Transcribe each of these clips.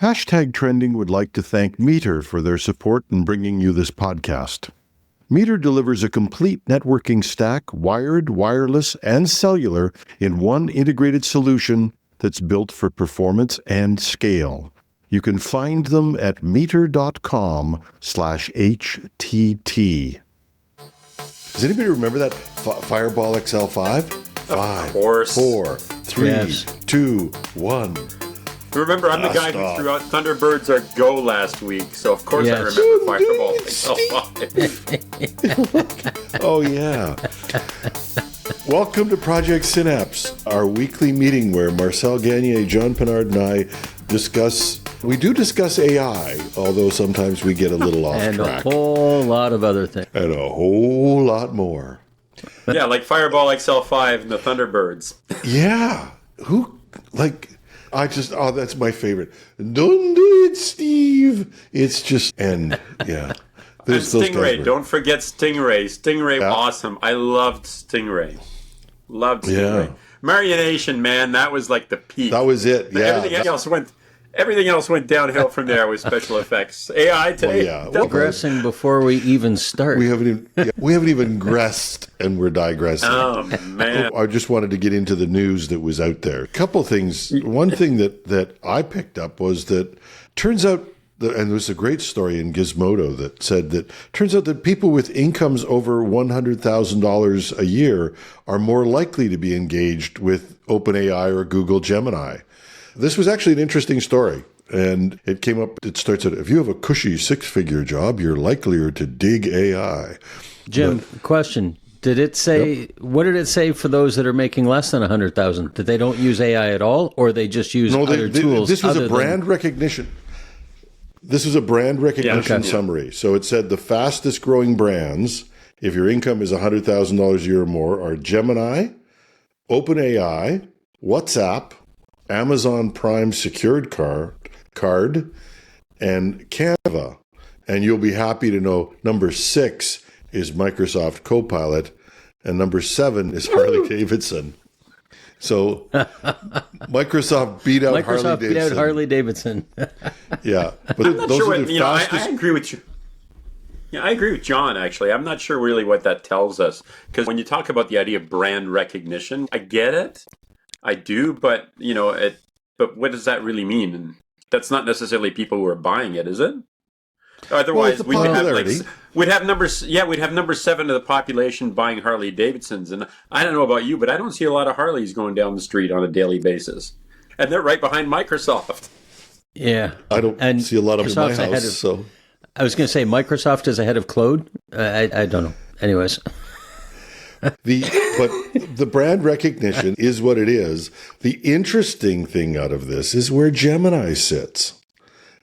Hashtag Trending would like to thank Meter for their support in bringing you this podcast. Meter delivers a complete networking stack, wired, wireless, and cellular, in one integrated solution that's built for performance and scale. You can find them at meter.com/HTT. Does anybody remember that Fireball XL5? Of course. 4, 3, 2, 1. Remember, I'm the guy who threw out Thunderbirds are Go last week, so of course I remember Fireball XL5. Oh, yeah. Welcome to Project Synapse, our weekly meeting where Marcel Gagner, John Pinard, and I discuss AI, although sometimes we get a little off and track. And a whole lot of other things. And a whole lot more. Yeah, like Fireball XL5 and the Thunderbirds. Yeah. That's my favorite. Don't do it, Steve. It's just, and Stingray, don't forget Stingray. Stingray, awesome. I loved Stingray. Yeah. Marionation, man, that was like the peak. That was it, yeah. Everything else went downhill from there with special effects. AI today. Digressing before we even start. We haven't even gressed, and we're digressing. Oh, man. I just wanted to get into the news that was out there. A couple things. One thing that I picked up was that turns out, and there's a great story in Gizmodo that said that turns out that people with incomes over $100,000 a year are more likely to be engaged with OpenAI or Google Gemini. This was actually an interesting story, and it came up, it starts at, if you have a cushy six-figure job, you're likelier to dig AI. Jim, question. Did it say, What did it say for those that are making less than 100,000? That they don't use AI at all, or they just use other tools? This was a brand recognition. This was a brand recognition summary. So it said the fastest growing brands, if your income is $100,000 a year or more, are Gemini, OpenAI, WhatsApp, Amazon Prime secured card, and Canva. And you'll be happy to know number 6 is Microsoft Copilot, and number 7 is Harley Davidson. So Microsoft beat out Harley Davidson. Yeah, but I'm not sure what, I agree with you. Yeah, I agree with John, actually. I'm not sure really what that tells us. Because when you talk about the idea of brand recognition, I get it. I do, but but what does that really mean? And that's not necessarily people who are buying it, is it? Otherwise, we'd have number 7 of the population buying Harley Davidsons, and I don't know about you, but I don't see a lot of Harleys going down the street on a daily basis, and they're right behind Microsoft. Yeah, I don't see a lot of them in my house. So I was going to say Microsoft is ahead of Claude. I don't know. Anyways. But the brand recognition is what it is. The interesting thing out of this is where Gemini sits.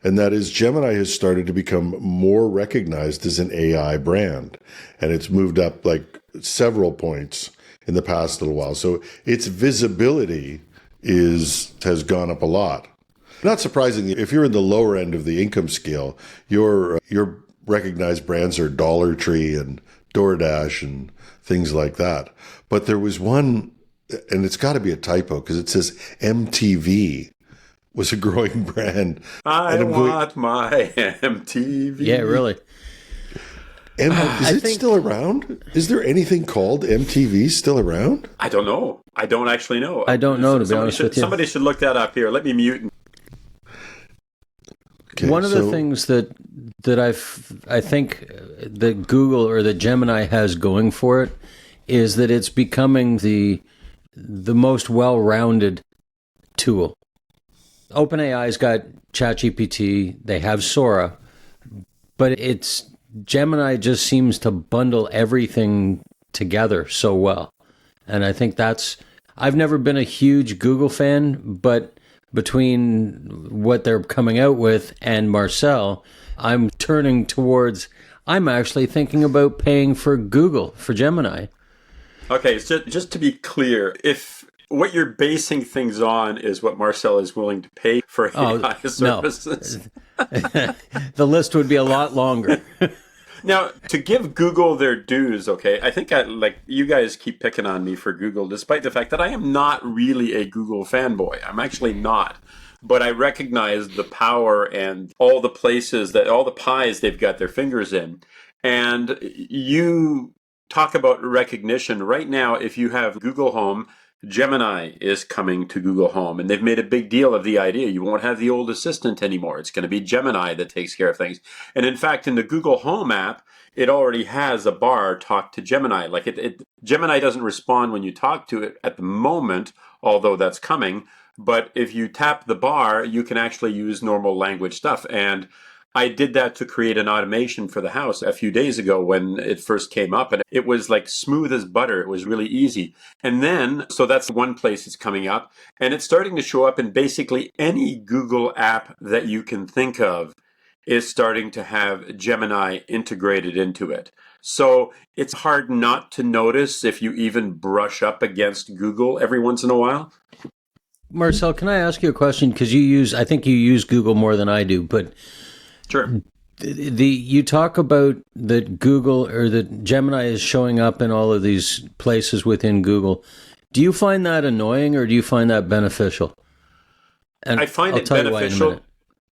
And that is Gemini has started to become more recognized as an AI brand. And it's moved up like several points in the past little while. So its visibility has gone up a lot. Not surprisingly, if you're in the lower end of the income scale, your recognized brands are Dollar Tree and DoorDash and things like that. But there was one, and it's got to be a typo because it says MTV was a growing brand. I want my MTV. Yeah, really. Is it still around? Is there anything called MTV still around? I don't know. I don't actually know. I don't know, to be honest with you. Somebody should look that up here. Let me mute. Okay, one of the things that I think that Google or that Gemini has going for it is that it's becoming the most well-rounded tool. OpenAI's got ChatGPT, they have Sora, but Gemini just seems to bundle everything together so well. And I think I've never been a huge Google fan, but between what they're coming out with and Marcel, I'm actually thinking about paying for Google, for Gemini. Okay, so just to be clear, if what you're basing things on is what Marcel is willing to pay for AI services. No. The list would be a lot longer. Now, to give Google their dues, okay, I think you guys keep picking on me for Google, despite the fact that I am not really a Google fanboy. I'm actually not. but I recognize the power and all the places that all the pies they've got their fingers in. And you talk about recognition right now. If you have Google Home, Gemini is coming to Google Home, and they've made a big deal of the idea. You won't have the old assistant anymore. It's going to be Gemini that takes care of things. And in fact, in the Google Home app, it already has a bar, talk to Gemini. Like Gemini doesn't respond when you talk to it at the moment, although that's coming. But if you tap the bar, you can actually use normal language stuff. And I did that to create an automation for the house a few days ago when it first came up, and it was like smooth as butter. It was really easy. And then, so that's one place it's coming up, and it's starting to show up in basically any Google app that you can think of is starting to have Gemini integrated into it. So it's hard not to notice if you even brush up against Google every once in a while. Marcel, can I ask you a question? Because I think you use Google more than I do, but sure. You talk about that Google or that Gemini is showing up in all of these places within Google. Do you find that annoying or do you find that beneficial? And I find it beneficial.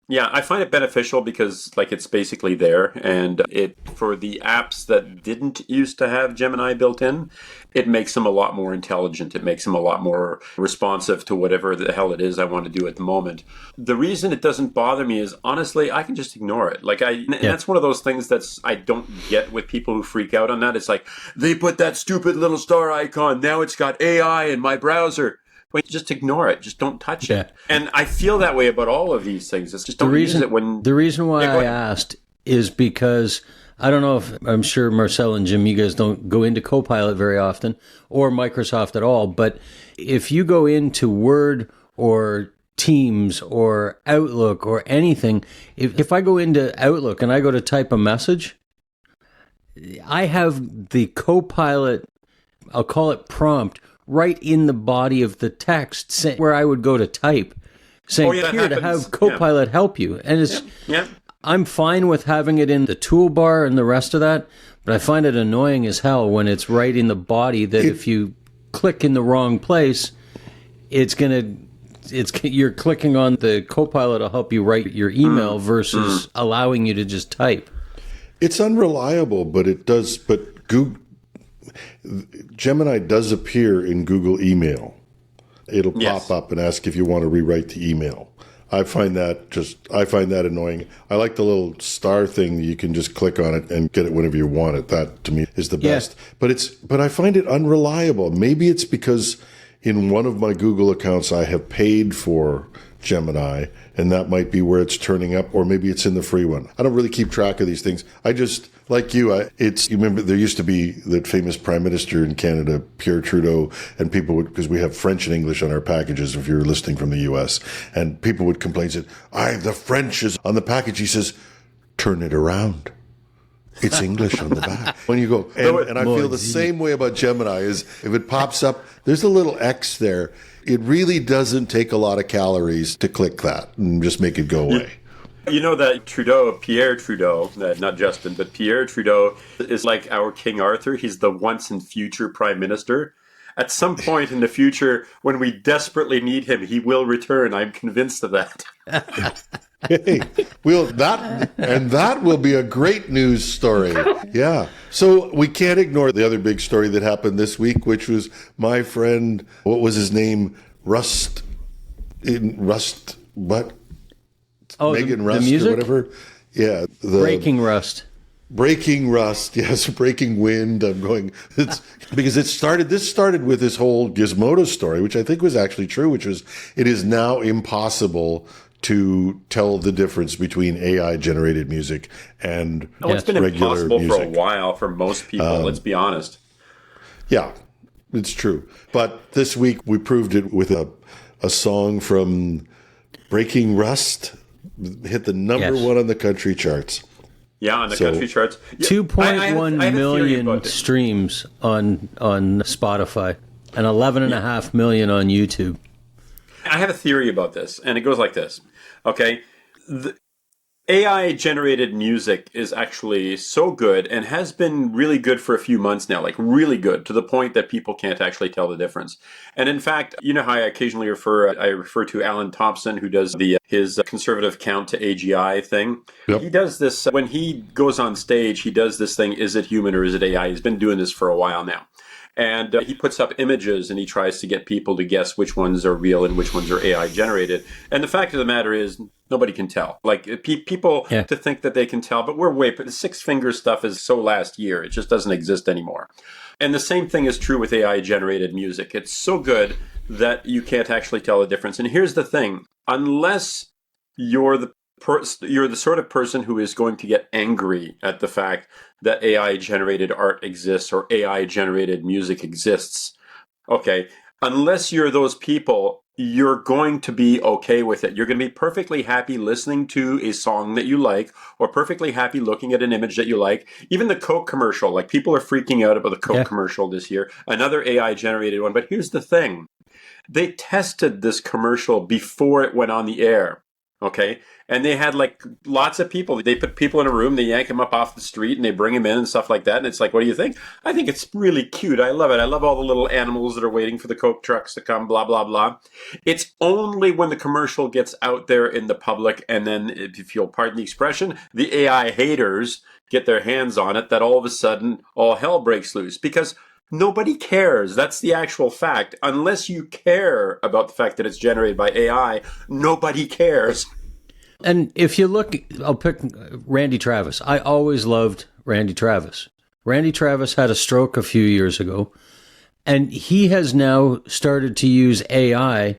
Yeah, I find it beneficial because it's basically there, and it for the apps that didn't used to have Gemini built in, it makes them a lot more intelligent. It makes them a lot more responsive to whatever the hell it is I want to do at the moment. The reason it doesn't bother me is honestly, I can just ignore it. And that's one of those things I don't get with people who freak out on that. It's like they put that stupid little star icon. Now it's got AI in my browser. Wait, just ignore it. Just don't touch it. And I feel that way about all of these things. It's just don't use it when... The reason why I asked is because I don't know if... I'm sure Marcel and Jim, you guys don't go into Copilot very often or Microsoft at all. But if you go into Word or Teams or Outlook or anything, if I go into Outlook and I go to type a message, I have the Copilot, I'll call it prompt, right in the body of the text where I would go to type, saying, here to have Copilot help you. And it's, I'm fine with having it in the toolbar and the rest of that, but I find it annoying as hell when it's right in the body that if you click in the wrong place, you're clicking on the Copilot to help you write your email versus allowing you to just type. It's unreliable, but Gemini does appear in Google email. It'll pop up and ask if you want to rewrite the email. I find that annoying. I like the little star thing. You can just click on it and get it whenever you want it. That to me is the best. But I find it unreliable. Maybe it's because in one of my Google accounts I have paid for Gemini, and that might be where it's turning up, or maybe it's in the free one. I don't really keep track of these things. I just, like you remember there used to be that famous prime minister in Canada, Pierre Trudeau, and people would, because we have French and English on our packages if you're listening from the US, and people would complain, said, the French is on the package. He says, turn it around. It's English on the back. When you go, and I feel the same way about Gemini, is if it pops up, there's a little X there. It really doesn't take a lot of calories to click that and just make it go away. You know that Pierre Trudeau, not Justin, but Pierre Trudeau is like our King Arthur. He's the once and future prime minister. At some point in the future, when we desperately need him, he will return. I'm convinced of that. Hey, that will be a great news story. Yeah. So we can't ignore the other big story that happened this week, which was my friend, what was his name? Megan Rust, the music? Or whatever. Yeah. Breaking Rust. Breaking Rust, yes, Breaking Wind. I'm going, because this started with this whole Gizmodo story, which I think was actually true, which was, it is now impossible to tell the difference between AI generated music and it's been impossible music for a while for most people, let's be honest. Yeah, it's true. But this week we proved it with a song from Breaking Rust, hit the number one on the country charts. Yeah, on the country charts. 2.1 million streams on Spotify and 11.5 million on YouTube. I have a theory about this, and it goes like this. Okay, AI generated music is actually so good and has been really good for a few months now, like really good to the point that people can't actually tell the difference. And in fact, you know how I occasionally refer to Alan Thompson, who does his conservative count to AGI thing. Yep. He does this when he goes on stage. He does this thing: is it human or is it AI? He's been doing this for a while now. And he puts up images and he tries to get people to guess which ones are real and which ones are AI generated. And the fact of the matter is, nobody can tell. Like people to think that they can tell, but the six finger stuff is so last year. It just doesn't exist anymore. And the same thing is true with AI generated music. It's so good that you can't actually tell the difference. And here's the thing: unless you're the sort of person who is going to get angry at the fact that AI generated art exists or AI generated music exists, okay, unless you're those people, you're going to be okay with it. You're going to be perfectly happy listening to a song that you like, or perfectly happy looking at an image that you like. Even the Coke commercial, like people are freaking out about the Coke commercial this year, another AI generated one. But here's the thing: they tested this commercial before it went on the air. Okay. And they had like lots of people. They put people in a room, they yank them up off the street and they bring them in and stuff like that. And it's like, what do you think? I think it's really cute. I love it. I love all the little animals that are waiting for the Coke trucks to come, blah, blah, blah. It's only when the commercial gets out there in the public, and then, if you'll pardon the expression, the AI haters get their hands on it, that all of a sudden all hell breaks loose. Because nobody cares. That's the actual fact. Unless you care about the fact that it's generated by AI, nobody cares. And if you look, I'll pick Randy Travis. I always loved Randy Travis. Randy Travis had a stroke a few years ago, and he has now started to use AI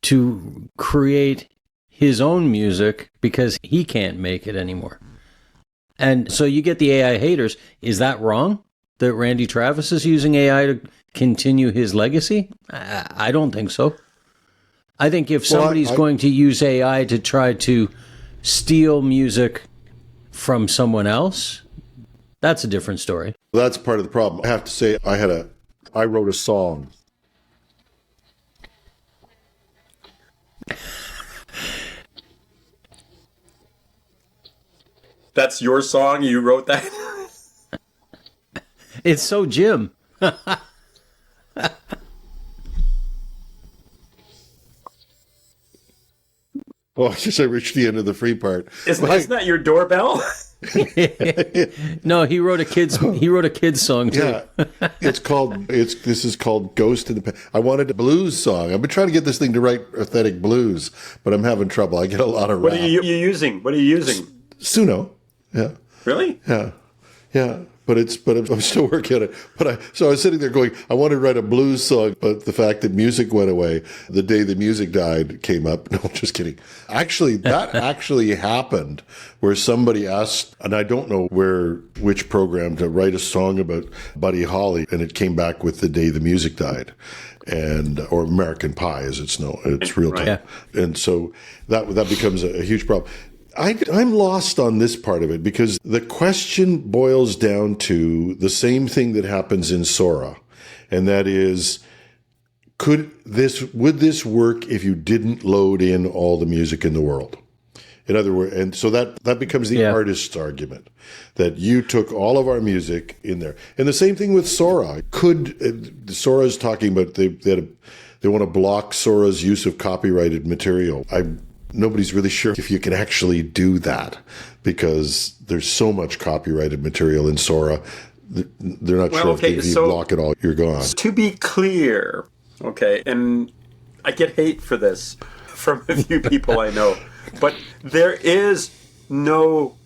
to create his own music because he can't make it anymore. And so you get the AI haters. Is that wrong that Randy Travis is using AI to continue his legacy? I don't think so. I think if somebody's going to use AI to try to steal music from someone else, that's a different story. That's part of the problem. I have to say, I wrote a song. That's your song? You wrote that? It's so Jim. Oh, I just reached the end of the free part. Isn't that your doorbell? No, he wrote a kid's song too. Yeah, this is called Ghost in the. I wanted a blues song. I've been trying to get this thing to write authentic blues, but I'm having trouble. I get a lot of rap. What are you using? Suno. Yeah. Really? Yeah. Yeah. But I'm still working on it. So I was sitting there going, I wanted to write a blues song, but the fact that music went away the day the music died came up. No, just kidding. Actually, that actually happened where somebody asked, and I don't know which program, to write a song about Buddy Holly, and it came back with the day the music died, or American Pie, as it's known. It's real time. Yeah. And so that becomes a huge problem. I'm lost on this part of it because the question boils down to the same thing that happens in Sora, and that is, would this work if you didn't load in all the music in the world? In other words, and so that becomes the artist's argument, that you took all of our music in there. And the same thing with Sora. Sora's talking about they want to block Sora's use of copyrighted material. Nobody's really sure if you can actually do that because there's so much copyrighted material in Sora. They're not sure if you block it all, you're gone. To be clear, okay, and I get hate for this from a few people I know, but there is no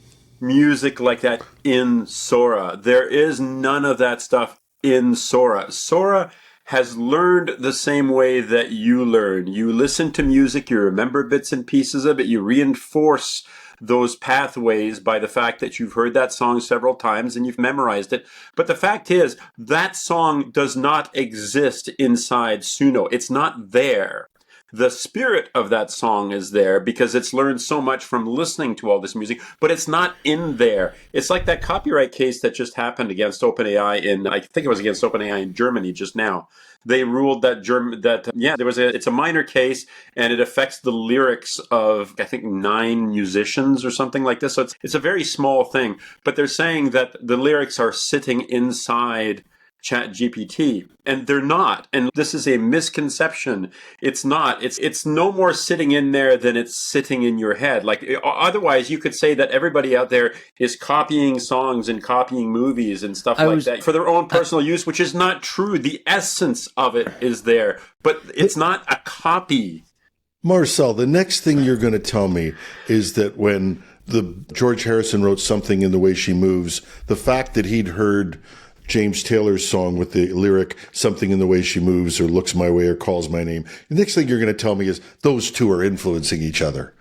music like that in Sora. There is none of that stuff in Sora. Sora has learned the same way that you learn. You listen to music, you remember bits and pieces of it, you reinforce those pathways by the fact that you've heard that song several times and you've memorized it. But the fact is, that song does not exist inside Suno. It's not there. the spirit of that song is there because it's learned so much from listening to all this music, but it's not in there. It's like that copyright case that just happened against OpenAI I think it was against OpenAI in Germany just now. They ruled that it's a minor case and it affects the lyrics of, I think, 9 musicians or something like this. So it's a very small thing, but they're saying that the lyrics are sitting inside ChatGPT, and they're not. And this is a misconception. It's not. It's no more sitting in there than it's sitting in your head. Like, otherwise, you could say that everybody out there is copying songs and copying movies and stuff that for their own personal use, which is not true. The essence of it is there, but it's not a copy. Marcel, the next thing you're going to tell me is that when George Harrison wrote Something in the Way She Moves, the fact that he'd heard James Taylor's song with the lyric, Something in the Way She Moves or Looks My Way or Calls My Name. The next thing you're going to tell me is those two are influencing each other.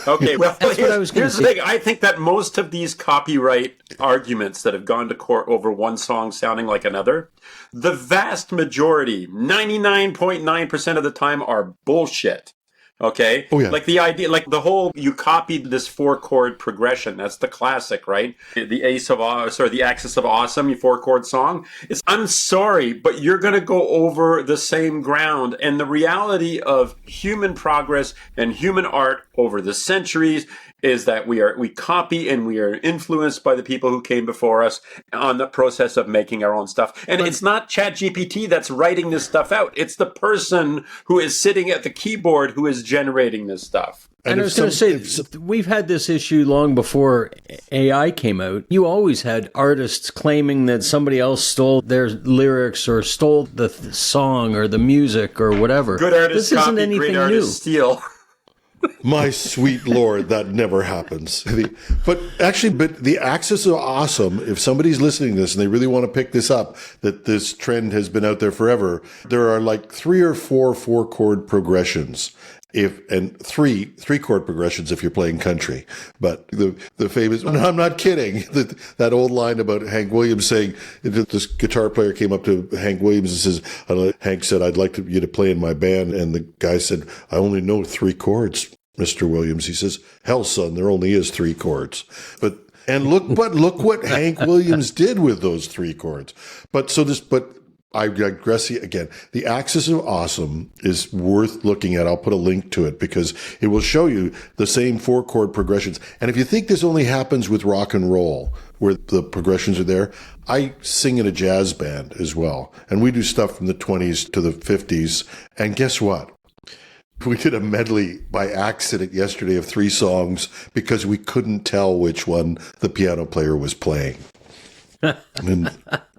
Okay, well, here's the thing. I think that most of these copyright arguments that have gone to court over one song sounding like another, the vast majority, 99.9% of the time, are bullshit. Okay? Oh, yeah. Like the idea, like the whole, you copied this 4-chord progression. That's the classic, right? The Axis of Awesome, your 4-chord song. I'm sorry, but you're going to go over the same ground. And the reality of human progress and human art over the centuries is that we copy and we are influenced by the people who came before us on the process of making our own stuff. And it's not ChatGPT that's writing this stuff out. It's the person who is sitting at the keyboard who is generating this stuff. And I was going to say, we've had this issue long before AI came out. You always had artists claiming that somebody else stole their lyrics or stole the song or the music or whatever. Good artists this copy, isn't anything great artists steal. My sweet Lord, that never happens. But the Axis of Awesome, if somebody's listening to this and they really want to pick this up, that this trend has been out there forever, there are like 3 or 4 4-chord progressions. And three chord progressions if you're playing country. But the famous, no, I'm not kidding, that old line about Hank Williams saying, this guitar player came up to Hank Williams and says, Hank said, I'd like you to play in my band. And the guy said, I only know 3 chords, Mr. Williams. He says, hell, son, there only is 3 chords. But look what Hank Williams did with those 3 chords. But I digress again. The Axis of Awesome is worth looking at. I'll put a link to it because it will show you the same 4-chord progressions. And if you think this only happens with rock and roll, where the progressions are there, I sing in a jazz band as well. And we do stuff from the 20s to the 50s. And guess what? We did a medley by accident yesterday of 3 songs because we couldn't tell which one the piano player was playing. And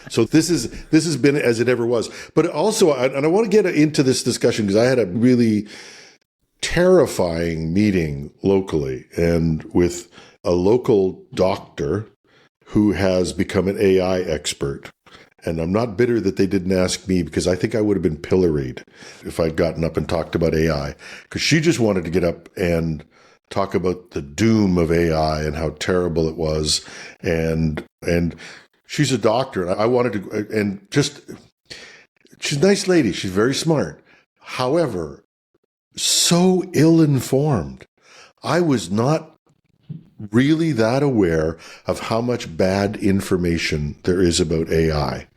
so this has been as it ever was. But also, and I want to get into this discussion because I had a really terrifying meeting locally and with a local doctor who has become an AI expert. And I'm not bitter that they didn't ask me because I think I would have been pilloried if I'd gotten up and talked about AI, because she just wanted to get up and talk about the doom of AI and how terrible it was. And she's a doctor, and I wanted to, and just, she's a nice lady. She's very smart. However, so ill-informed. I was not really that aware of how much bad information there is about AI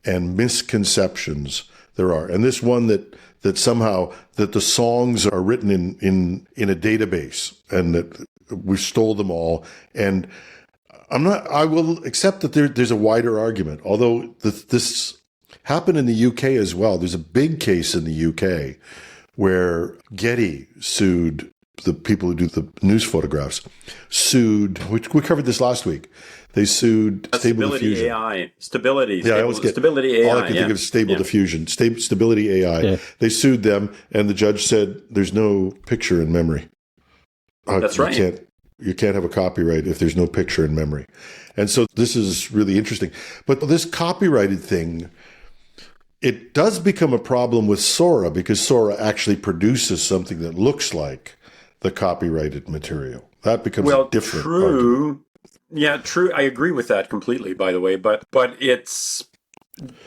and misconceptions there are. And this one that somehow that the songs are written in a database and that we stole them all. And I will accept that there's a wider argument, although this happened in the UK as well. There's a big case in the UK where Getty sued the people who do the news photographs, we covered this last week. They sued Stable Diffusion. AI. Stability. Yeah, I always get Stability AI. All I can think of is Stable Diffusion. Stability AI. Yeah. They sued them, and the judge said there's no picture in memory. That's right. You can't have a copyright if there's no picture in memory. And so this is really interesting. But this copyrighted thing, it does become a problem with Sora because Sora actually produces something that looks like the copyrighted material. That becomes a different argument. Yeah, true. I agree with that completely, by the way. But it's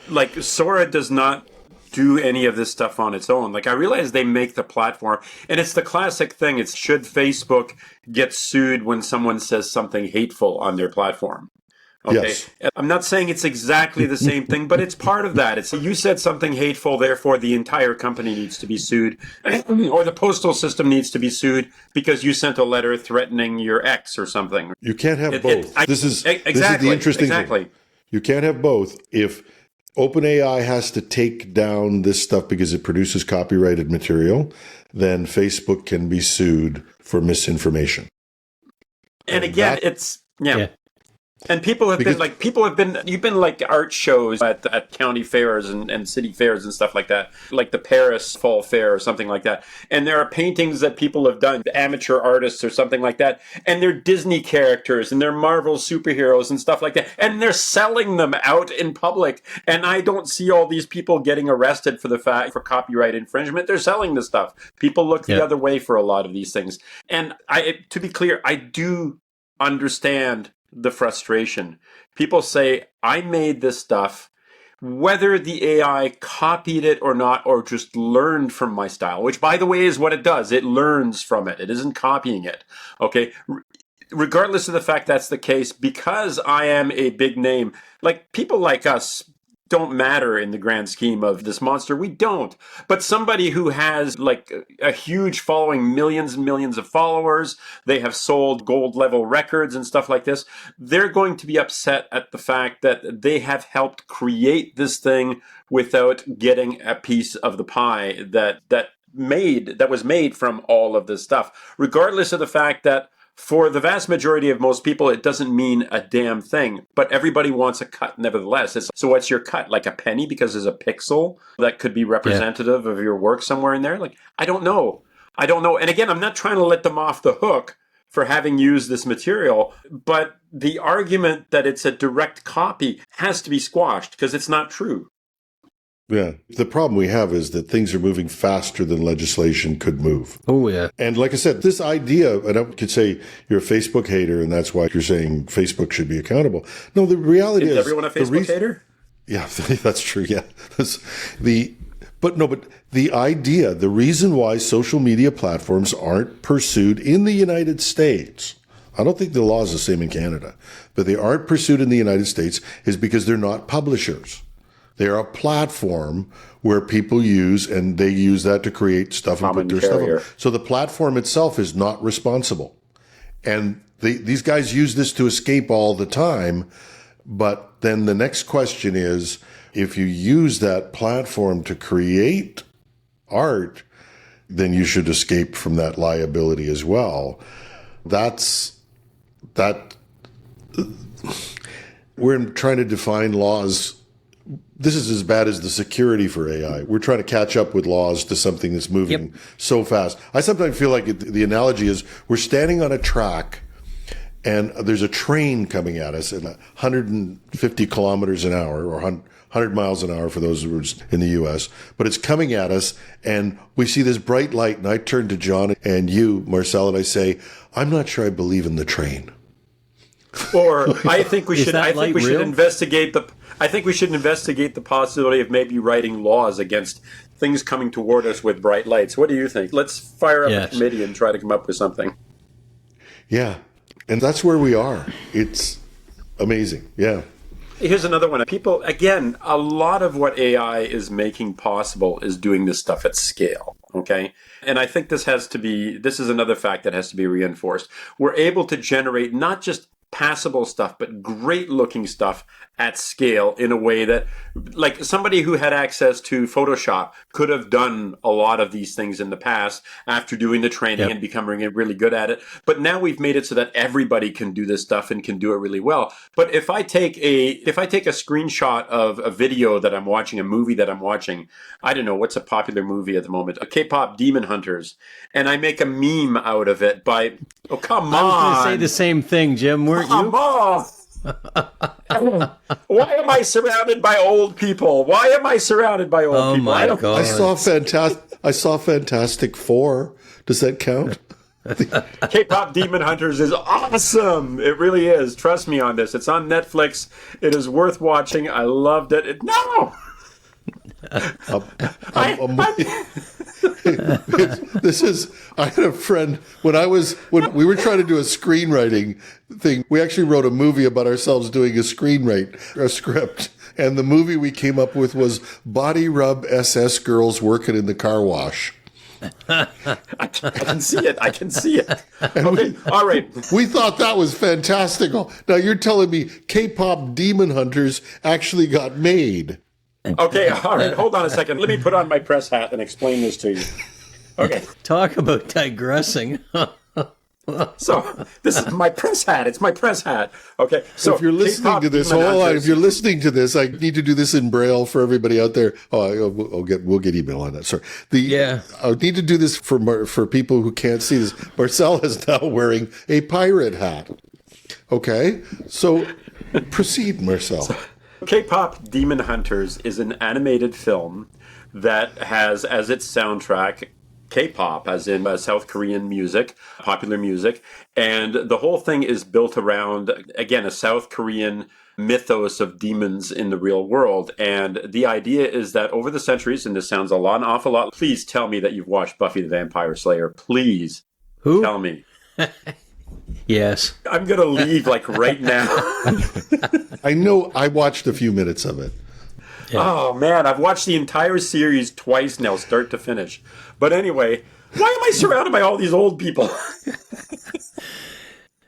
like Sora does not do any of this stuff on its own. Like, I realize they make the platform, and it's the classic thing. It's, should Facebook get sued when someone says something hateful on their platform? Okay. Yes. I'm not saying it's exactly the same thing, but it's part of that. It's, you said something hateful, therefore the entire company needs to be sued, or the postal system needs to be sued because you sent a letter threatening your ex or something. You can't have both. This is the interesting thing. You can't have both. If OpenAI has to take down this stuff because it produces copyrighted material, then Facebook can be sued for misinformation. And again, yeah. And people have you've been like art shows at county fairs and city fairs and stuff like that, like the Paris Fall Fair or something like that. And there are paintings that people have done, amateur artists or something like that, and they're Disney characters and they're Marvel superheroes and stuff like that. And they're selling them out in public. And I don't see all these people getting arrested for for copyright infringement. They're selling this stuff. People look the other way for a lot of these things. And to be clear, I do understand the frustration. People say, I made this stuff, whether the AI copied it or not, or just learned from my style, which, by the way, is what it does. It learns from it. It isn't copying it. Okay. Regardless of the fact that's the case, because I am a big name, like people like us don't matter in the grand scheme of this monster. We don't. But somebody who has like a huge following, millions and millions of followers, they have sold gold level records and stuff like this, they're going to be upset at the fact that they have helped create this thing without getting a piece of the pie that was made from all of this stuff. Regardless of the fact that for the vast majority of most people, it doesn't mean a damn thing, but everybody wants a cut nevertheless. So what's your cut? Like a penny because there's a pixel that could be representative of your work somewhere in there? Like, I don't know. And again, I'm not trying to let them off the hook for having used this material, but the argument that it's a direct copy has to be squashed because it's not true. Yeah. The problem we have is that things are moving faster than legislation could move. Oh, yeah. And like I said, this idea, and I could say you're a Facebook hater, and that's why you're saying Facebook should be accountable. No, the reality is everyone a Facebook hater? Yeah, that's true. Yeah. But the idea, the reason why social media platforms aren't pursued in the United States, I don't think the law is the same in Canada, but they aren't pursued in the United States is because they're not publishers. They're a platform where people use, and they use that to create stuff and put their stuff up. So the platform itself is not responsible. And these guys use this to escape all the time. But then the next question is, if you use that platform to create art, then you should escape from that liability as well. We're trying to define laws. This is as bad as the security for AI. We're trying to catch up with laws to something that's moving so fast. I sometimes feel like the analogy is we're standing on a track and there's a train coming at us at 150 kilometers an hour or 100 miles an hour for those who are in the U.S., but it's coming at us and we see this bright light and I turn to John and you, Marcel, and I say, I'm not sure I believe in the train. Or I think we should investigate the possibility of maybe writing laws against things coming toward us with bright lights. What do you think? Let's fire up a committee and try to come up with something. Yeah. And that's where we are. It's amazing. Yeah. Here's another one. People, again, a lot of what AI is making possible is doing this stuff at scale. Okay. And I think this is another fact that has to be reinforced. We're able to generate not just passable stuff, but great looking stuff at scale in a way that, like, somebody who had access to Photoshop could have done a lot of these things in the past after doing the training and becoming really good at it. But now we've made it so that everybody can do this stuff and can do it really well. But if I take a screenshot of a video that I'm watching, a movie that I'm watching, I don't know, what's a popular movie at the moment? A K-pop Demon Hunters. And I make a meme out of it by, oh, come on. I was going to say the same thing, Jim. Weren't you? Come on. Why am I surrounded by old people? Oh my God. I saw Fantastic Four. Does that count? K-pop Demon Hunters is awesome. It really is. Trust me on this. It's on Netflix. It is worth watching. I loved it. No. I had a friend when we were trying to do a screenwriting thing. We actually wrote a movie about ourselves doing a script. And the movie we came up with was Body Rub SS Girls Working in the Car Wash. I can see it. Okay, all right. We thought that was fantastical. Now you're telling me K-pop Demon Hunters actually got made. Okay, all right. Hold on a second. Let me put on my press hat and explain this to you. Okay. Talk about digressing. So this is my press hat. It's my press hat. Okay. So if you're listening to this, if you're listening to this, I need to do this in Braille for everybody out there. We'll get email on that. Sorry. I need to do this for people who can't see this. Marcel is now wearing a pirate hat. Okay. So proceed, Marcel. K-pop Demon Hunters is an animated film that has as its soundtrack K-pop, as in South Korean music, popular music. And the whole thing is built around, again, a South Korean mythos of demons in the real world. And the idea is that over the centuries, and this sounds an awful lot, please tell me that you've watched Buffy the Vampire Slayer. Please. Who? Tell me. Yes. I'm going to leave right now. I know I watched a few minutes of it. Yeah. Oh, man, I've watched the entire series twice now, start to finish. But anyway, why am I surrounded by all these old people?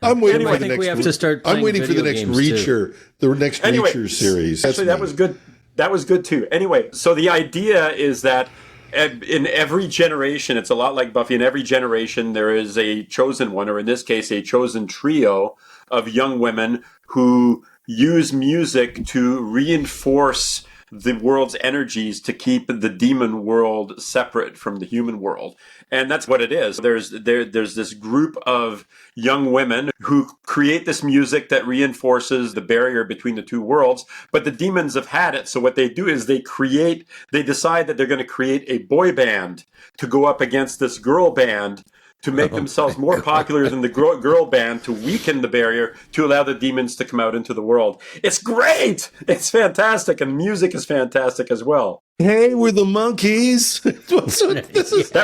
I'm waiting for the I think next. we have to start playing I'm waiting for the next Reacher, Reacher series. Actually, that was good. That was good too. Anyway, so the idea is that in every generation, it's a lot like Buffy. In every generation, there is a chosen one, or in this case, a chosen trio of young women who use music to reinforce the world's energies to keep the demon world separate from the human world. And that's what it is. There's this group of young women who create this music that reinforces the barrier between the two worlds, but the demons have had it. So what they do is they decide that they're going to create a boy band to go up against this girl band to make themselves more popular than the girl band, to weaken the barrier, to allow the demons to come out into the world. It's great! It's fantastic, and music is fantastic as well. Hey, we're the monkeys. That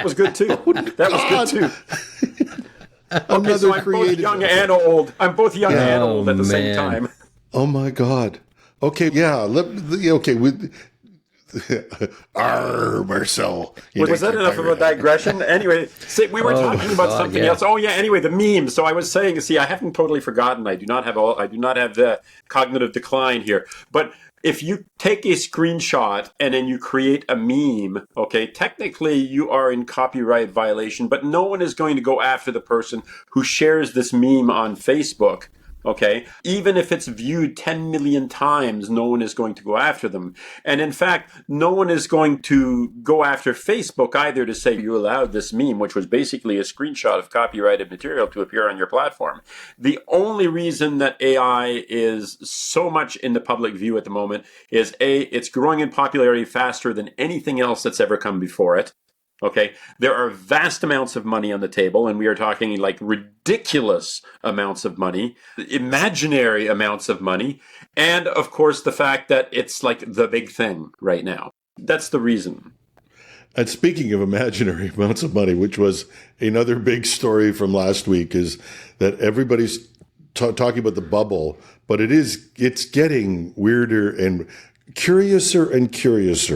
was good too. That was good too. Another so I'm both young and old. I'm both young and old at the same time. Oh my God. Okay, yeah. Marcel. Was that enough of a digression? Anyway, we were talking about something else. Oh yeah. Anyway, the meme. So I was saying, I haven't totally forgotten. I do not have the cognitive decline here. But if you take a screenshot and then you create a meme, okay, technically you are in copyright violation, but no one is going to go after the person who shares this meme on Facebook. Okay, even if it's viewed 10 million times, no one is going to go after them. And in fact, no one is going to go after Facebook either to say you allowed this meme, which was basically a screenshot of copyrighted material, to appear on your platform. The only reason that AI is so much in the public view at the moment is it's growing in popularity faster than anything else that's ever come before it. Okay, there are vast amounts of money on the table, and we are talking ridiculous amounts of money, imaginary amounts of money, and of course the fact that it's the big thing right now. That's the reason. And speaking of imaginary amounts of money, which was another big story from last week, is that everybody's talking about the bubble, but it's getting weirder and curiouser,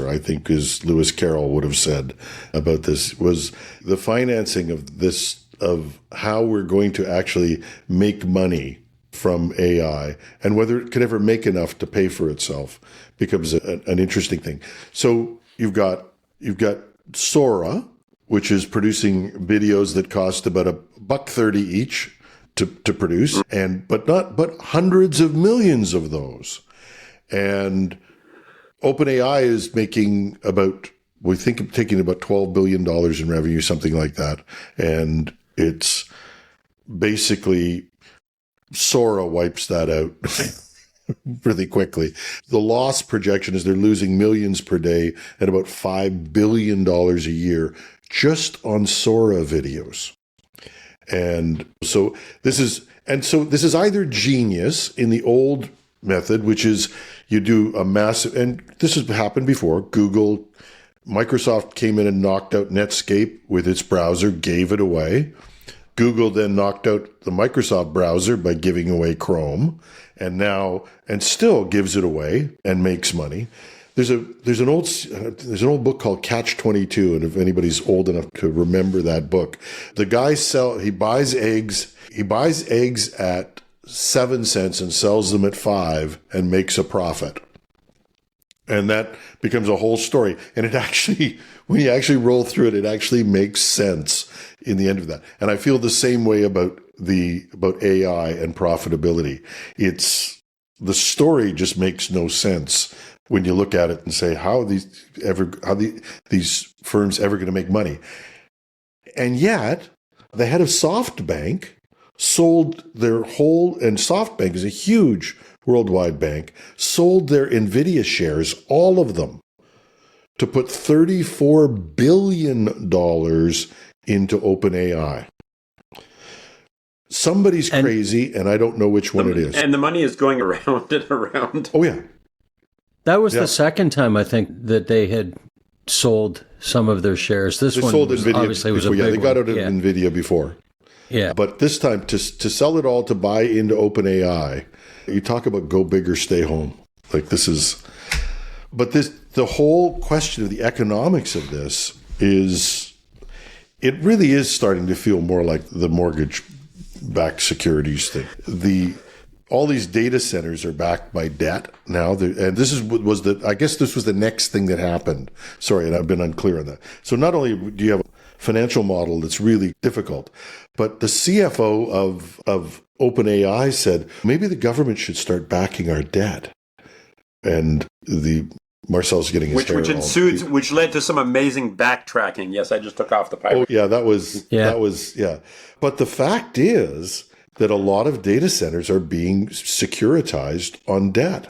I think, as Lewis Carroll would have said about this, was the financing of this, of how we're going to actually make money from AI, and whether it could ever make enough to pay for itself becomes an interesting thing. So you've got Sora, which is producing videos that cost about $1.30 each to produce, but hundreds of millions of those. And OpenAI is making taking about $12 billion in revenue, something like that. And it's basically Sora wipes that out really quickly. The loss projection is they're losing millions per day at about $5 billion a year just on Sora videos. And so this is either genius in the old method, which is you do a massive, and this has happened before. Microsoft came in and knocked out Netscape with its browser, gave it away. Google then knocked out the Microsoft browser by giving away Chrome, and still gives it away and makes money. There's an old book called Catch-22, and if anybody's old enough to remember that book, the guy he buys eggs at 7 cents and sells them at 5 and makes a profit. And that becomes a whole story. And it actually, when you actually roll through it, it actually makes sense in the end of that. And I feel the same way about AI and profitability. The story just makes no sense when you look at it and say, how are these firms ever going to make money? And yet, the head of SoftBank sold their whole, and SoftBank is a huge worldwide bank, sold their NVIDIA shares, all of them, to put $34 billion into OpenAI. Somebody's crazy, and I don't know which one it is. And the money is going around and around. Oh, yeah. That was the second time, I think, that they had sold some of their shares. This one sold was, NVIDIA obviously was a before. big They got one. out of NVIDIA before. Yeah. But this time, to sell it all to buy into OpenAI, you talk about go big or stay home. Like the whole question of the economics of this it really is starting to feel more like the mortgage-backed securities thing. All these data centers are backed by debt now, and I guess this was the next thing that happened. Sorry, and I've been unclear on that. So not only do you have a financial model that's really difficult, but the CFO of OpenAI said maybe the government should start backing our debt, and Marcel's getting his hair all which led to some amazing backtracking. Yes, I just took off the pipe. Oh yeah, that was. But the fact is that a lot of data centers are being securitized on debt.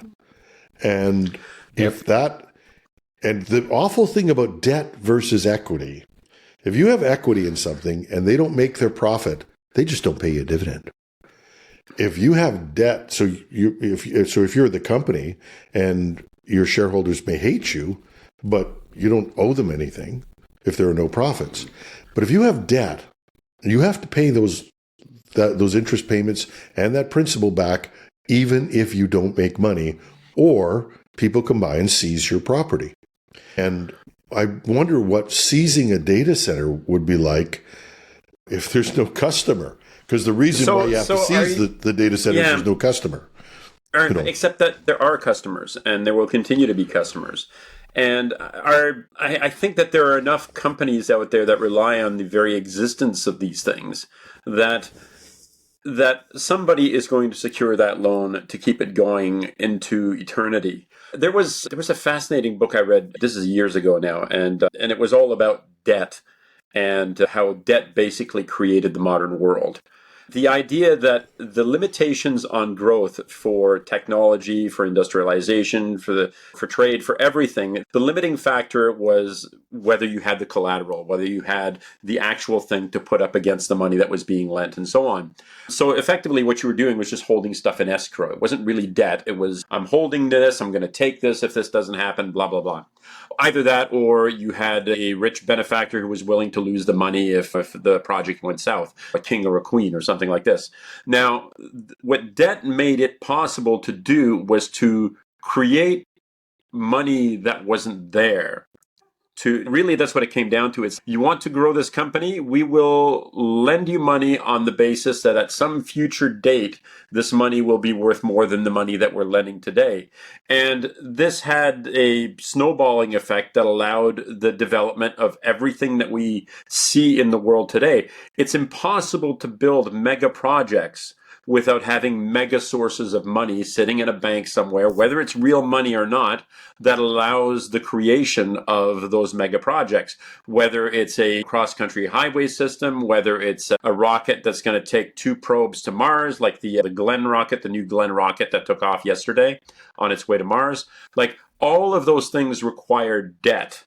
And and the awful thing about debt versus equity, if you have equity in something and they don't make their profit, they just don't pay you a dividend. If you have debt, if you're the company and your shareholders may hate you, but you don't owe them anything if there are no profits. But if you have debt, you have to pay those interest payments and that principal back, even if you don't make money, or people come by and seize your property. And I wonder what seizing a data center would be like if there's no customer. Because the reason why you have to seize the data center is there's no customer. Except that there are customers, and there will continue to be customers. And I think that there are enough companies out there that rely on the very existence of these things that somebody is going to secure that loan to keep it going into eternity. There was a fascinating book I read, this is years ago now, and it was all about debt and how debt basically created the modern world. The idea that the limitations on growth for technology, for industrialization, for trade, for everything, the limiting factor was whether you had the collateral, whether you had the actual thing to put up against the money that was being lent, and so on. So effectively what you were doing was just holding stuff in escrow. It wasn't really debt. It was, I'm holding this, I'm going to take this if this doesn't happen, blah, blah, blah. Either that, or you had a rich benefactor who was willing to lose the money if the project went south, a king or a queen or something like this. Now, what debt made it possible to do was to create money that wasn't there. Really, that's what it came down to. It's, you want to grow this company? We will lend you money on the basis that at some future date, this money will be worth more than the money that we're lending today. And this had a snowballing effect that allowed the development of everything that we see in the world today. It's impossible to build mega projects without having mega sources of money sitting in a bank somewhere, whether it's real money or not, that allows the creation of those mega projects. Whether it's a cross-country highway system, whether it's a rocket that's going to take 2 probes to Mars, like the Glenn rocket, the new Glenn rocket that took off yesterday on its way to Mars. Like, all of those things require debt,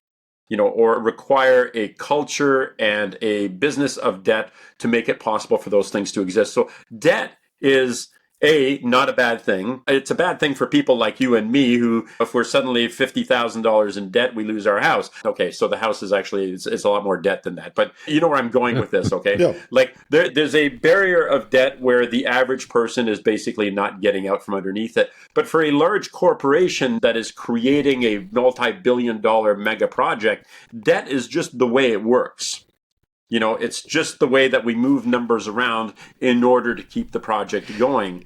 or require a culture and a business of debt to make it possible for those things to exist. So debt is not a bad thing. It's a bad thing for people like you and me who, if we're suddenly $50,000 in debt, we lose our house. Okay, so the house is actually, it's a lot more debt than that. But you know where I'm going with this, okay? Yeah. Like there's a barrier of debt where the average person is basically not getting out from underneath it. But for a large corporation that is creating a multi-billion-dollar mega project, debt is just the way it works. You know, it's just the way that we move numbers around in order to keep the project going.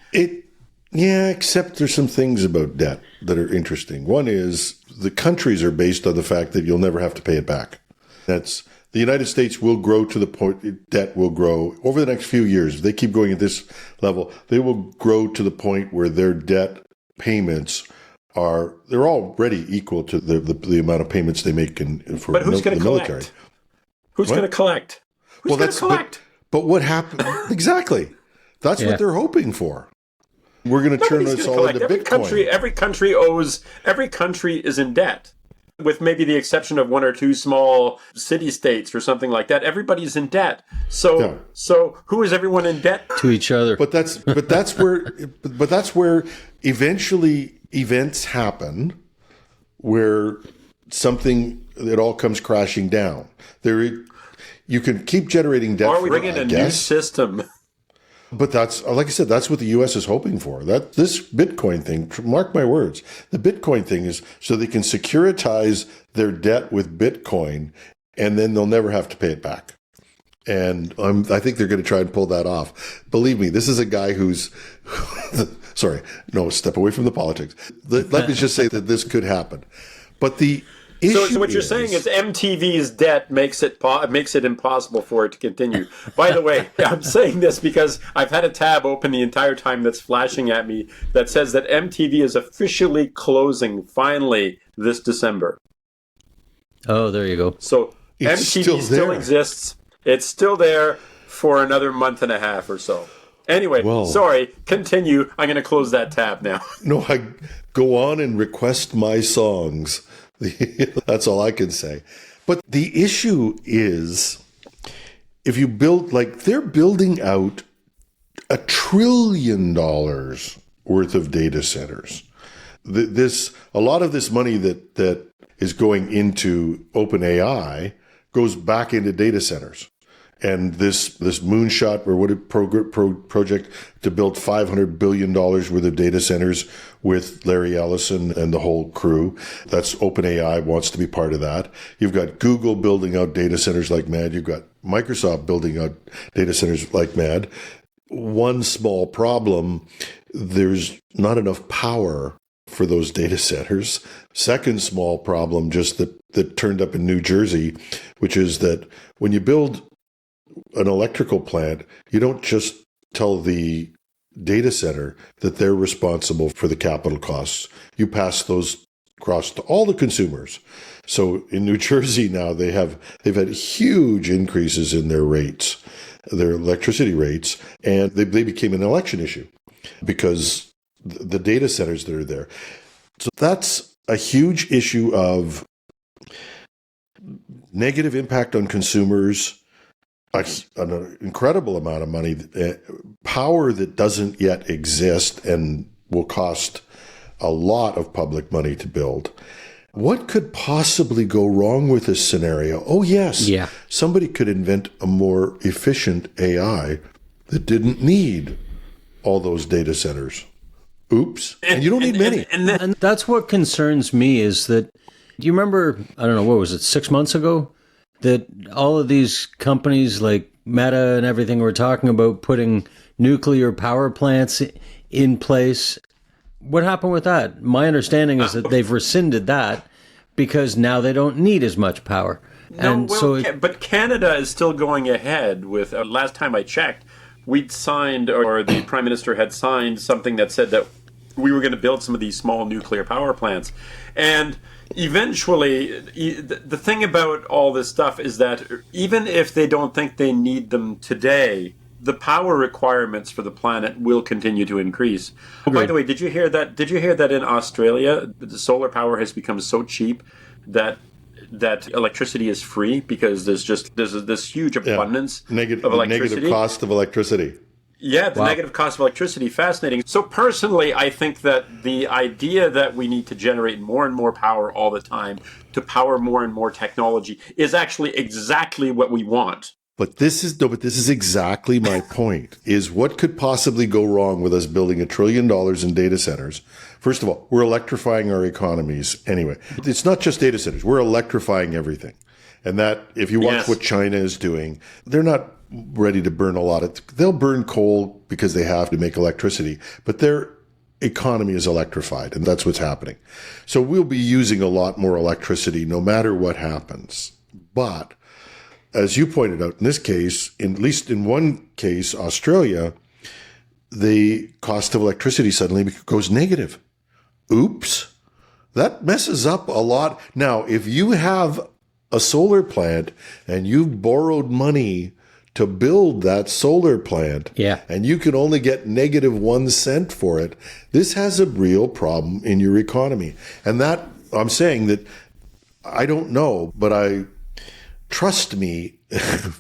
Yeah, except there's some things about debt that are interesting. One is the countries are based on the fact that you'll never have to pay it back. That's the United States will grow to the point, debt will grow over the next few years. If they keep going at this level, they will grow to the point where their debt payments they're already equal to the amount of payments they make for but who's going the to military. Collect? Who's going to collect? Who's going to collect? But what happened? Exactly. That's what they're hoping for. We're going to turn this all into Bitcoin. Every country is in debt. With maybe the exception of one or two small city-states or something like that, everybody's in debt. So who is everyone in debt to each other? But that's where eventually events happen where it all comes crashing down. You can keep generating debt. Or we bring in a new system. But that's, like I said, that's what the U.S. is hoping for. That this Bitcoin thing, mark my words, the Bitcoin thing is so they can securitize their debt with Bitcoin, and then they'll never have to pay it back. And I think they're going to try and pull that off. Believe me, this is a guy who's sorry, no, step away from the politics. Let me just say that this could happen. But the So what you're saying is MTV's debt makes it impossible for it to continue. By the way, I'm saying this because I've had a tab open the entire time that's flashing at me that says that MTV is officially closing finally this December. Oh, there you go. So MTV still exists. It's still there for another month and a half or so. Anyway, sorry, continue. I'm going to close that tab now. No, I go on and request my songs. That's all I can say. But the issue is, if you build, they're building out $1 trillion worth of data centers. A lot of this money that is going into OpenAI goes back into data centers. And this moonshot project to build $500 billion worth of data centers with Larry Ellison and the whole crew. That's OpenAI wants to be part of that. You've got Google building out data centers like mad. You've got Microsoft building out data centers like mad. One small problem, there's not enough power for those data centers. Second small problem, just that turned up in New Jersey, which is that when you build an electrical plant, you don't just tell the data center that they're responsible for the capital costs. You pass those across to all the consumers. So in New Jersey now, they've had huge increases in their rates, their electricity rates, and they became an election issue because the data centers that are there. So that's a huge issue of negative impact on consumers, an incredible amount of money, power that doesn't yet exist and will cost a lot of public money to build. What could possibly go wrong with this scenario? Oh, yes. Yeah. Somebody could invent a more efficient AI that didn't need all those data centers. Oops. And you don't need many. And that's what concerns me is that, you remember, I don't know, what was it, 6 months ago? That all of these companies like Meta and everything were talking about putting nuclear power plants in place. What happened with that? My understanding is that they've rescinded that because now they don't need as much power. But Canada is still going ahead with, last time I checked, we'd signed, or the Prime Minister had signed something that said that we were going to build some of these small nuclear power plants. And eventually, the thing about all this stuff is that even if they don't think they need them today, the power requirements for the planet will continue to increase. Okay. By the way, did you hear that? Did you hear that in Australia, the solar power has become so cheap that electricity is free because there's this huge abundance of electricity? Negative cost of electricity. Yeah, the negative cost of electricity, fascinating. So personally, I think that the idea that we need to generate more and more power all the time to power more and more technology is actually exactly what we want. But this is exactly my point, is what could possibly go wrong with us building $1 trillion in data centers? First of all, we're electrifying our economies. Anyway, it's not just data centers. We're electrifying everything. And that, if you watch what China is doing, they're not ready to burn a lot of, they'll burn coal because they have to make electricity, but their economy is electrified, and that's what's happening. So we'll be using a lot more electricity no matter what happens. But as you pointed out, in this case, at least in one case, Australia, the cost of electricity suddenly goes negative. Oops. That messes up a lot. Now, if you have a solar plant and you've borrowed money to build that solar plant, and you can only get -1 cent for it, this has a real problem in your economy. And that, I'm saying that, I don't know, but trust me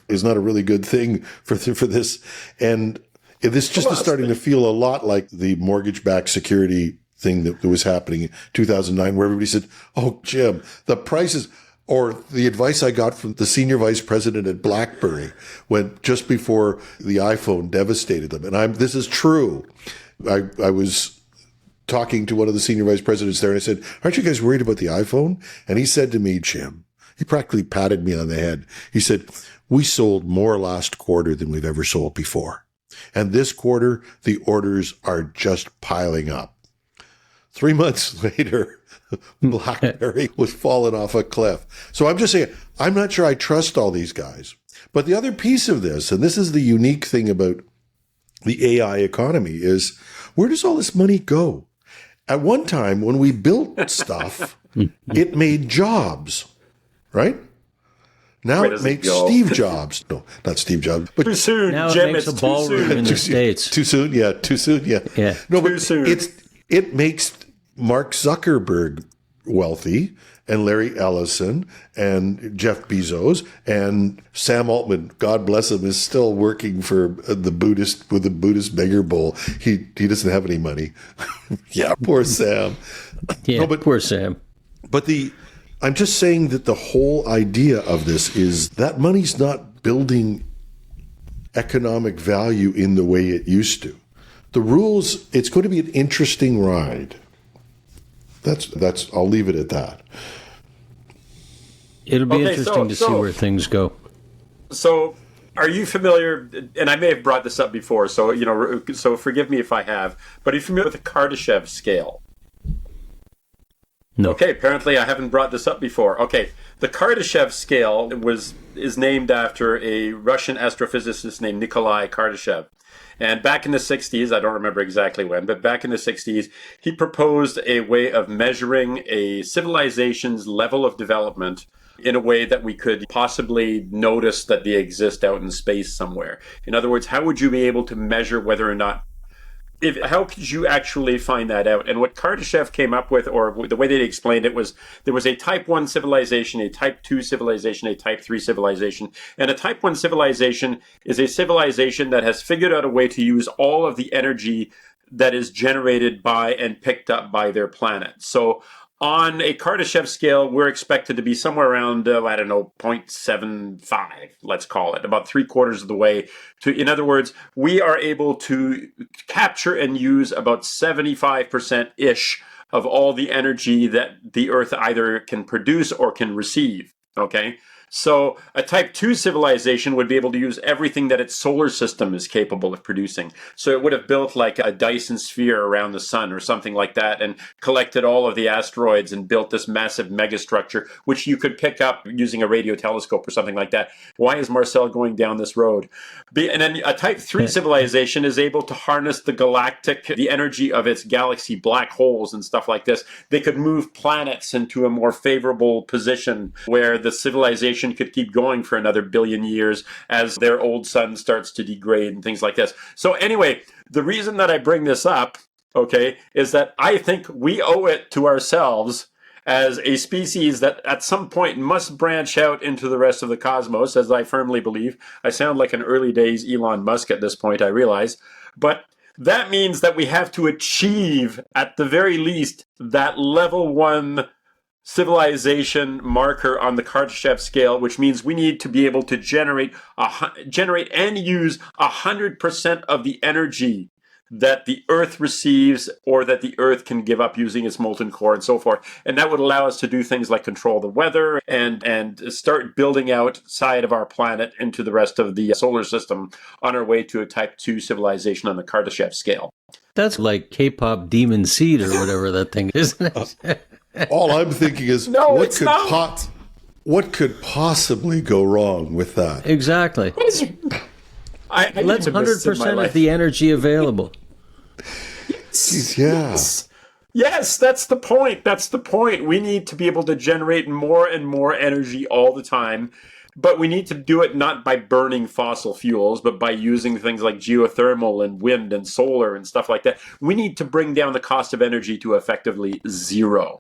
is not a really good thing for this. And this just is starting to feel a lot like the mortgage-backed security thing that was happening in 2009, where everybody said, oh, Jim, the prices... Or the advice I got from the senior vice president at Blackberry when just before the iPhone devastated them. And this is true. I was talking to one of the senior vice presidents there and I said, aren't you guys worried about the iPhone? And he said to me, Jim, he practically patted me on the head. He said, we sold more last quarter than we've ever sold before. And this quarter, the orders are just piling up. 3 months later, Blackberry was falling off a cliff. So I'm just saying, I'm not sure I trust all these guys. But the other piece of this, and this is the unique thing about the AI economy, is where does all this money go? At one time, when we built stuff, it made jobs, right? Now it makes Steve Jobs. No, not Steve Jobs. But too soon, now Jim. It makes a ballroom in the States. Too soon, yeah. No, too soon. It makes Mark Zuckerberg wealthy, and Larry Ellison, and Jeff Bezos, and Sam Altman, God bless him, is still working for the Buddhist beggar bowl. He doesn't have any money. Yeah, poor Sam. Yeah, no, poor Sam. But I'm just saying that the whole idea of this is that money's not building economic value in the way it used to. The rules, it's going to be an interesting ride. That's. I'll leave it at that. It'll be interesting to see where things go. So, are you familiar? And I may have brought this up before, so so forgive me if I have. But are you familiar with the Kardashev scale? No. Okay. Apparently, I haven't brought this up before. Okay, the Kardashev scale is named after a Russian astrophysicist named Nikolai Kardashev. And back in the 60s, I don't remember exactly when, but back in the 60s, he proposed a way of measuring a civilization's level of development in a way that we could possibly notice that they exist out in space somewhere. In other words, how would you be able to measure whether or not how could you actually find that out? And what Kardashev came up with, or the way they explained it, was there was a type 1 civilization, a type 2 civilization, a type 3 civilization. And a type 1 civilization is a civilization that has figured out a way to use all of the energy that is generated by and picked up by their planet. So on a Kardashev scale, we're expected to be somewhere around, 0.75, let's call it, about 3/4 of the way to, in other words, we are able to capture and use about 75%-ish of all the energy that the Earth either can produce or can receive, okay? So a type 2 civilization would be able to use everything that its solar system is capable of producing. So it would have built like a Dyson sphere around the sun or something like that and collected all of the asteroids and built this massive megastructure, which you could pick up using a radio telescope or something like that. Why is Marcel going down this road? And then a type 3 civilization is able to harness the energy of its galaxy, black holes and stuff like this. They could move planets into a more favorable position where the civilization could keep going for another billion years as their old sun starts to degrade and things like this. So anyway, the reason that I bring this up, okay, is that I think we owe it to ourselves as a species that at some point must branch out into the rest of the cosmos, as I firmly believe. I sound like an early days Elon Musk at this point, I realize. But that means that we have to achieve, at the very least, that level 1 civilization marker on the Kardashev scale, which means we need to be able to generate and use 100% of the energy that the Earth receives or that the Earth can give up using its molten core and so forth. And that would allow us to do things like control the weather and start building outside of our planet into the rest of the solar system on our way to a type 2 civilization on the Kardashev scale. That's like K-pop Demon Seed or whatever that thing is, isn't it? All I'm thinking is, No, what it's not. what could possibly go wrong with that? Exactly. Let's 100% of the energy available. Yeah. Yes, that's the point. That's the point. We need to be able to generate more and more energy all the time, but we need to do it not by burning fossil fuels, but by using things like geothermal and wind and solar and stuff like that. We need to bring down the cost of energy to effectively zero.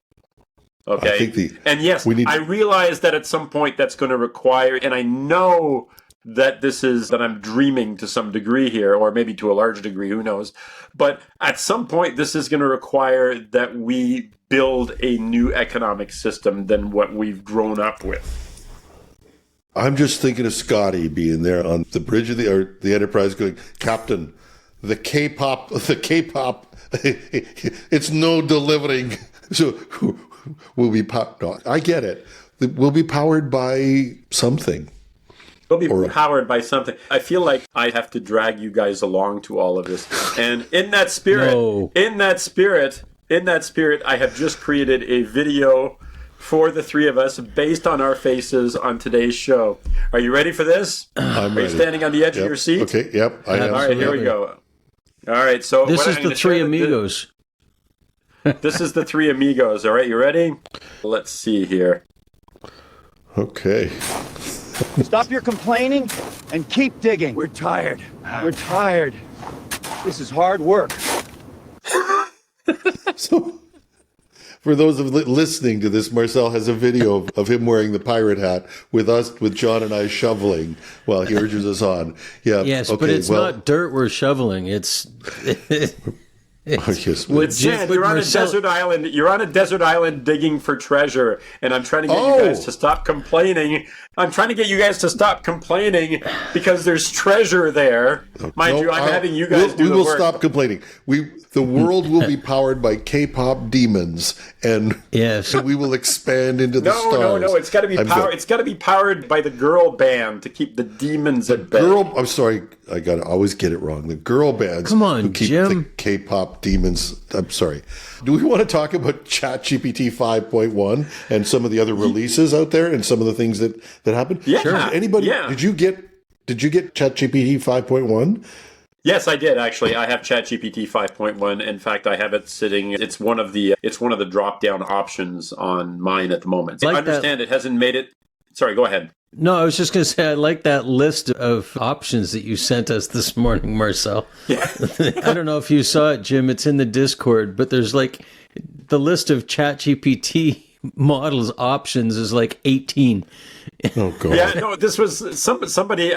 Okay. And yes, I realize that at some point that's going to require, and I know that that I'm dreaming to some degree here, or maybe to a large degree, who knows. But at some point, this is going to require that we build a new economic system than what we've grown up with. I'm just thinking of Scotty being there on the bridge of the Enterprise going, Captain, the K-pop, it's no delivering. So we'll be I get it. We'll be powered by something. We'll be powered by something. I feel like I have to drag you guys along to all of this. And in that spirit, I have just created a video for the three of us based on our faces on today's show. Are you ready for this? I'm ready. Are you standing on the edge of your seat? Okay, yep. I am. All right, here we go. All right, so this is the three amigos. This is the three amigos. All right, you ready? Let's see here. Okay. Stop your complaining and keep digging. We're tired. We're tired. This is hard work. So, for those of listening to this, Marcel has a video of him wearing the pirate hat with John and I shoveling while he urges us on. Yeah. Yes, okay, but it's not dirt we're shoveling. It's yes, you're on a desert island. You're on a desert island digging for treasure, and I'm trying to get you guys to stop complaining. I'm trying to get you guys to stop complaining because there's treasure there. Mind you, I'm having you guys do the work. We will stop complaining. The world will be powered by K-pop demons, and we will expand into the stars. No. It's got to be powered. It's got to be powered by the girl band to keep the demons at bay. I'm sorry, I got to always get it wrong. The girl bands. Come on, who keep Jim. the K-pop demons. I'm sorry. Do we want to talk about ChatGPT 5.1 and some of the other releases out there and some of the things that happened? Yeah. Sure. Anybody? Yeah. Did you get ChatGPT 5.1? Yes, I did actually. I have ChatGPT 5.1. In fact, I have it sitting. It's one of the drop-down options on mine at the moment. I understand it hasn't made it. Sorry, go ahead. No, I was just going to say I like that list of options that you sent us this morning, Marcel. Yeah. I don't know if you saw it, Jim. It's in the Discord, but there's like the list of ChatGPT models options is like 18. Oh god. Yeah, no, this was somebody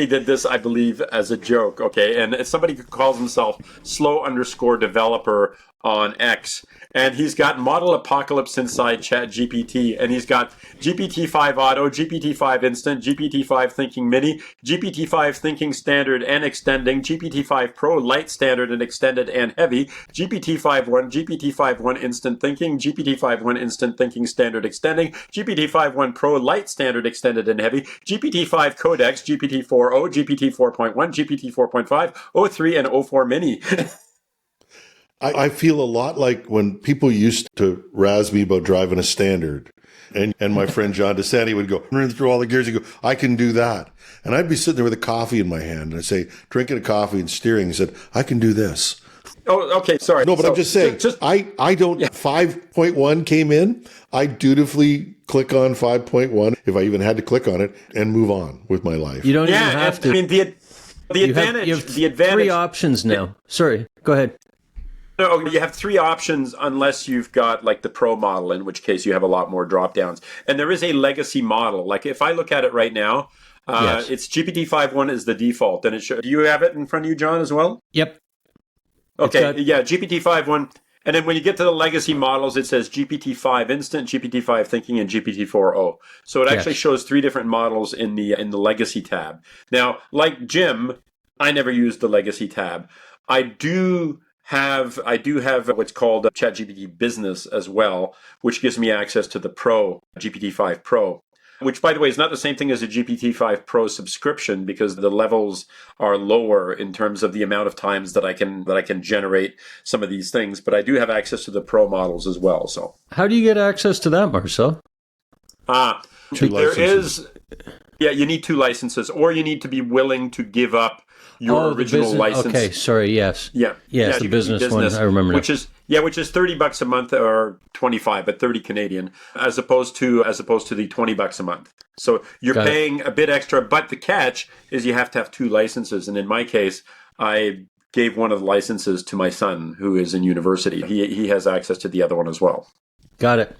did this, I believe, as a joke, okay? And it's somebody who calls himself slow_developer on X, and he's got Model Apocalypse inside ChatGPT, and he's got GPT-5 Auto, GPT-5 Instant, GPT-5 Thinking Mini, GPT-5 Thinking Standard and Extending, GPT-5 Pro Light Standard and Extended and Heavy, GPT-5 GPT-5 Instant Thinking, GPT-5 Instant Thinking Standard Extending, GPT-5 Pro Light Standard Extended and Heavy, GPT-5 Codex, GPT-4o, GPT-4.1, GPT 4.5, O3, and O4 Mini. I feel a lot like when people used to razz me about driving a standard, and my friend John DeSanti would go run through all the gears and go, I can do that. And I'd be sitting there with a coffee in my hand, and I'd say, drinking a coffee and steering, and said, I can do this. Oh, okay, sorry. No, but I'm just saying, I don't, 5.1 came in, I dutifully click on 5.1, if I even had to click on it, and move on with my life. You don't even have to. I mean, the advantage, you have three options now. Sorry, go ahead. No, you have three options unless you've got like the Pro model, in which case you have a lot more drop downs. And there is a legacy model. Like if I look at it right now, Yes. it's GPT-5.1 is the default. And do you have it in front of you, John, as well? Yep. Okay, yeah, GPT-5.1. And then when you get to the legacy models, it says GPT-5 Instant, GPT-5 Thinking, and GPT-4o. So it actually shows three different models in the legacy tab. Now, like Jim, I never used the legacy tab. I do have what's called ChatGPT Business as well, which gives me access to the Pro, GPT-5 Pro, which, by the way, is not the same thing as a GPT-5 Pro subscription because the levels are lower in terms of the amount of times that I can generate some of these things. But I do have access to the Pro models as well. So how do you get access to that, Marcel? You need 2 licenses, or you need to be willing to give up your original license. Okay, sorry, yes. Yeah. Yes, the business one, I remember. Which is $30 a month or 25, but 30 Canadian, as opposed to the $20 a month. So you're paying a bit extra, but the catch is you have to have 2 licenses. And in my case, I gave one of the licenses to my son who is in university. He has access to the other one as well. Got it.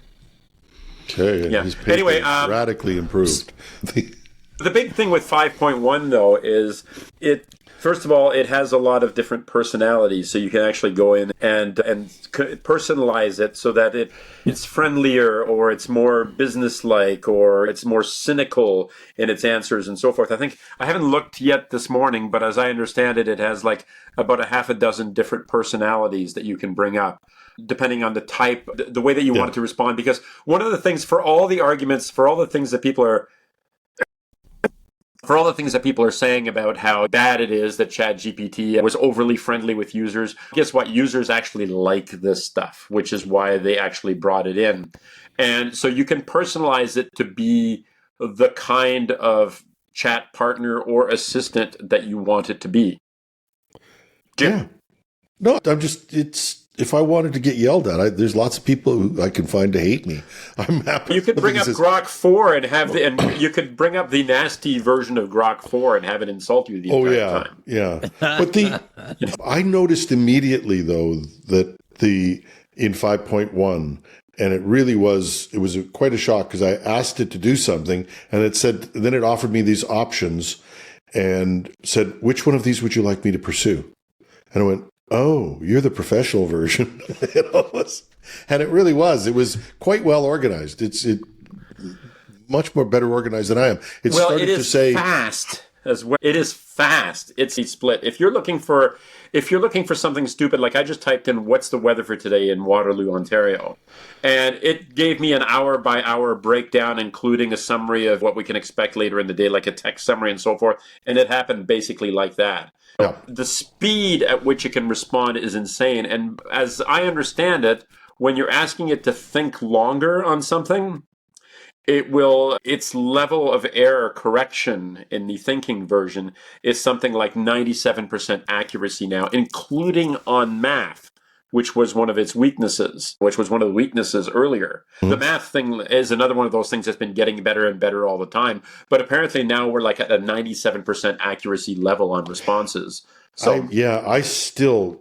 Okay. Yeah. His paper Anyway, radically improved. The big thing with 5.1 though is first of all, it has a lot of different personalities, so you can actually go in and personalize it so that it's friendlier, or it's more business-like, or it's more cynical in its answers and so forth. I haven't looked yet this morning, but as I understand it, it has like about a half a dozen different personalities that you can bring up, depending on the type, the way that you want it to respond. Because one of the things, for all the things that people are saying about how bad it is that ChatGPT was overly friendly with users, guess what? Users actually like this stuff, which is why they actually brought it in. And so you can personalize it to be the kind of chat partner or assistant that you want it to be. Jim? Yeah. No, if I wanted to get yelled at, there's lots of people who I can find to hate me. I'm happy. You could bring up Grok 4 and you could bring up the nasty version of Grok 4 and have it insult you the entire time. Yeah. But I noticed immediately though that in 5.1, and it was quite a shock because I asked it to do something and then it offered me these options and said, which one of these would you like me to pursue? And I went, oh, you're the professional version. And it really was. It was quite well organized. It's much more better organized than I am. It is fast as well. It is fast. It's a split. If you're looking for something stupid, like I just typed in what's the weather for today in Waterloo, Ontario, and it gave me an hour by hour breakdown, including a summary of what we can expect later in the day, like a text summary and so forth. And it happened basically like that. Yeah. The speed at which it can respond is insane. And as I understand it, when you're asking it to think longer on something, its level of error correction in the thinking version is something like 97% accuracy now, including on math, which was one of its weaknesses, earlier. Mm-hmm. The math thing is another one of those things that's been getting better and better all the time. But apparently now we're like at a 97% accuracy level on responses. So I still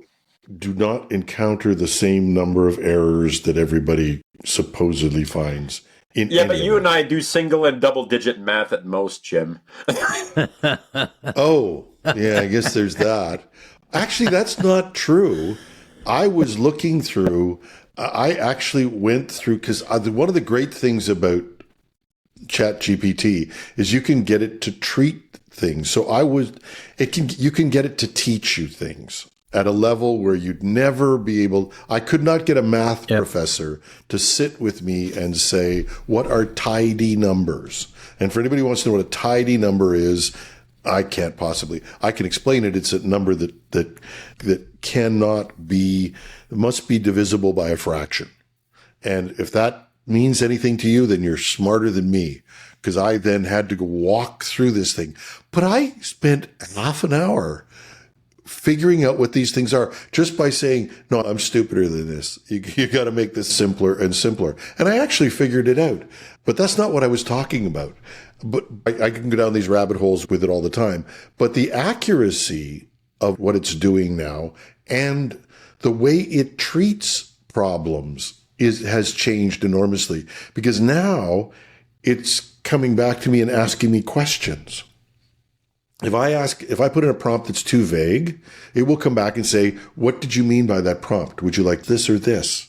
do not encounter the same number of errors that everybody supposedly finds. But you and I do single and double digit math at most, Jim. Oh, yeah, I guess there's that. Actually, that's not true. I was looking through, I actually went through, because one of the great things about ChatGPT is you can get it to treat things. So you can get it to teach you things at a level where you'd never be able. I could not get a math professor to sit with me and say, what are tidy numbers? And for anybody who wants to know what a tidy number is, I can't possibly. I can explain it. It's a number that must be divisible by a fraction. And if that means anything to you, then you're smarter than me, because I then had to go walk through this thing. But I spent half an hour figuring out what these things are just by saying, no, I'm stupider than this. You got to make this simpler and simpler. And I actually figured it out. But that's not what I was talking about. But I can go down these rabbit holes with it all the time. But the accuracy of what it's doing now and the way it treats problems has changed enormously, because now it's coming back to me and asking me questions. If I put in a prompt that's too vague, it will come back and say, what did you mean by that prompt? Would you like this or this?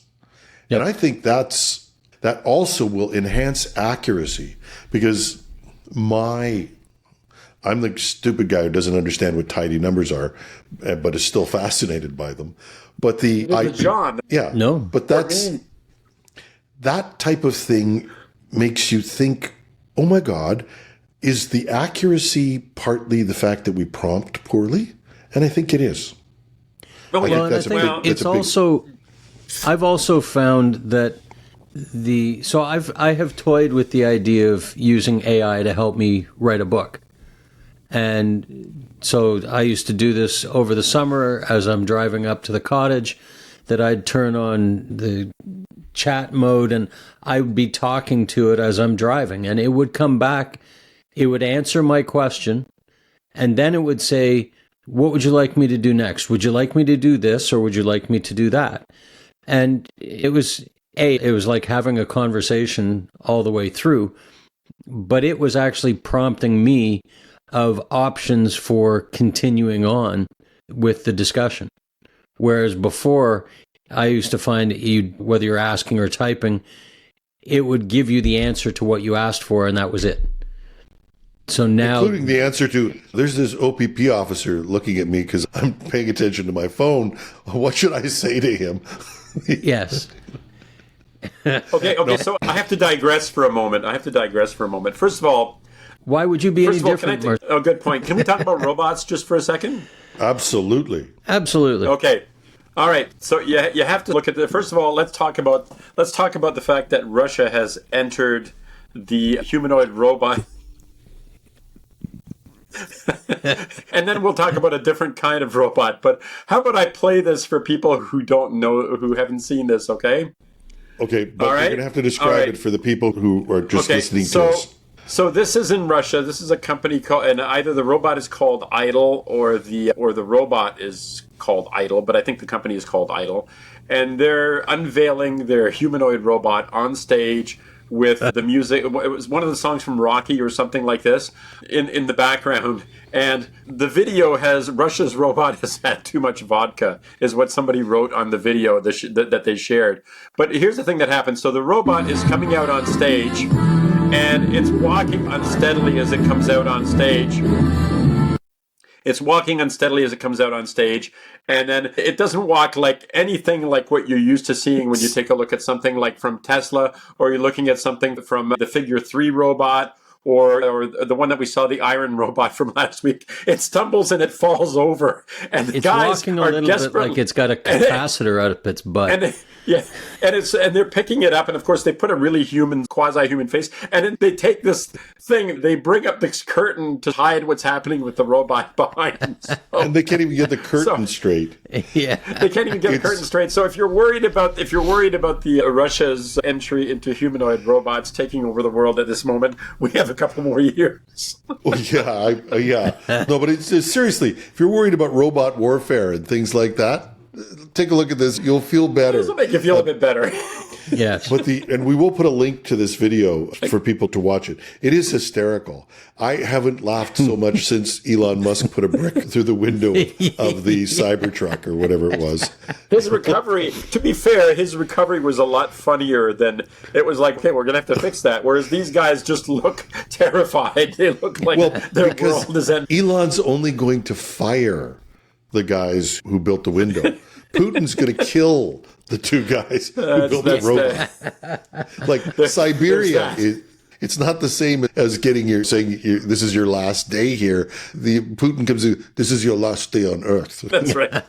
Yep. And I think that also will enhance accuracy, because I'm the stupid guy who doesn't understand what tidy numbers are, but is still fascinated by them. But John. Yeah. No. But that type of thing makes you think, oh my God, is the accuracy partly the fact that we prompt poorly? And I think it is. I've also found that I have toyed with the idea of using AI to help me write a book. And so I used to do this over the summer as I'm driving up to the cottage, that I'd turn on the chat mode and I would be talking to it as I'm driving, and it would come back, it would answer my question, and then it would say, what would you like me to do next? Would you like me to do this, or would you like me to do that? And it was like having a conversation all the way through, but it was actually prompting me of options for continuing on with the discussion. Whereas before, I used to find whether you're asking or typing, it would give you the answer to what you asked for, and that was it. So now, including the answer to, there's this OPP officer looking at me because I'm paying attention to my phone. What should I say to him? Yes. Okay. No. So I have to digress for a moment. First of all, why would you be any different? Good point. Can we talk about robots just for a second? Absolutely. Okay. All right. So you have to look at first of all, let's talk about the fact that Russia has entered the humanoid robot. And then we'll talk about a different kind of robot. But how about I play this for people who don't know, who haven't seen this, okay? Okay, but you're going to have to describe it for the people who are just listening to us. So this is in Russia. This is a company called, and either the robot is called Idol or the robot is called Idol, but I think the company is called Idol. And they're unveiling their humanoid robot on stage with the music. It was one of the songs from Rocky or something like this in the background. And the video has, Russia's robot has had too much vodka, is what somebody wrote on the video that they shared. But here's the thing that happens. So the robot is coming out on stage, and it's walking unsteadily as it comes out on stage. And then it doesn't walk like anything like what you're used to seeing when you take a look at something like from Tesla, or you're looking at something from the Figure 3 robot, or the one that we saw, the Iron Robot from last week. It stumbles and it falls over, and the guys walking a little bit like it's got a capacitor out of its butt. And they're picking it up, and of course they put a really quasi-human face, and then they take this thing, they bring up this curtain to hide what's happening with the robot behind. So, and they can't even get the curtain straight. Yeah, they can't even get the curtain straight. So if you're worried about the Russia's entry into humanoid robots taking over the world at this moment, we have a couple more years. Yeah. No, but it's seriously, if you're worried about robot warfare and things like that, take a look at this. You'll feel better. This will make you feel a bit better. Yes. And we will put a link to this video for people to watch it. It is hysterical. I haven't laughed so much since Elon Musk put a brick through the window of the Cybertruck or whatever it was. His recovery, to be fair, was a lot funnier than it was like, okay, we're going to have to fix that. Whereas these guys just look terrified. They look like their world is ending. Elon's only going to fire the guys who built the window. Putin's going to kill the two guys who built the robot. Like Siberia, it's not the same as saying this is your last day here. Putin comes in, this is your last day on Earth. That's right.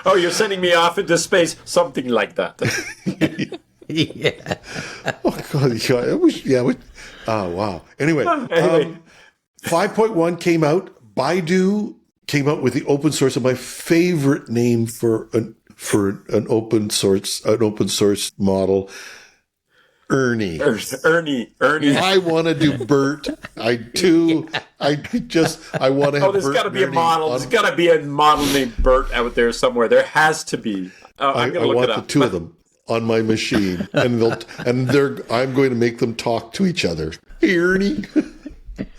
Oh, you're sending me off into space, something like that. Yeah. Oh God, oh wow. Anyway. 5.1 came out. Baidu came out with the open source, and my favorite name for an open source model. Ernie. Ernie. I want to do Bert. I do. I want to have there's Bert got to be a and Ernie model. There's got to be a model named Bert out there somewhere. There has to be. I'm going to look it up. I want the two of them on my machine, and I'm going to make them talk to each other. Hey, Ernie.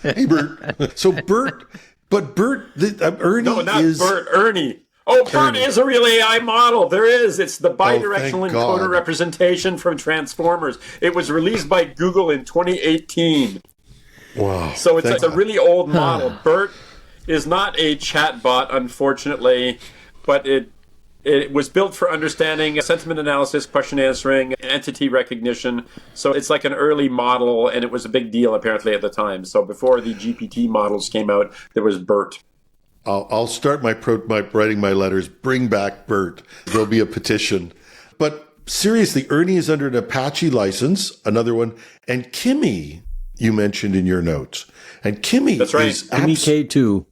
Hey, Bert. So Bert, Ernie No, not is Bert. Ernie. Oh, Bert is a real AI model. There is. It's the bidirectional thank encoder God. representation from Transformers. It was released by Google in 2018. Wow. So it's a really old model. Bert is not a chatbot, unfortunately, but it was built for understanding sentiment analysis, question answering, entity recognition. So it's like an early model, and it was a big deal apparently at the time. So before the GPT models came out, there was Bert. I'll start my writing my letters. Bring back Bert. There'll be a petition. But seriously, Ernie is under an Apache license, another one, and Kimmy you mentioned in your notes, and Kimmy That's right. is Kimmy K2.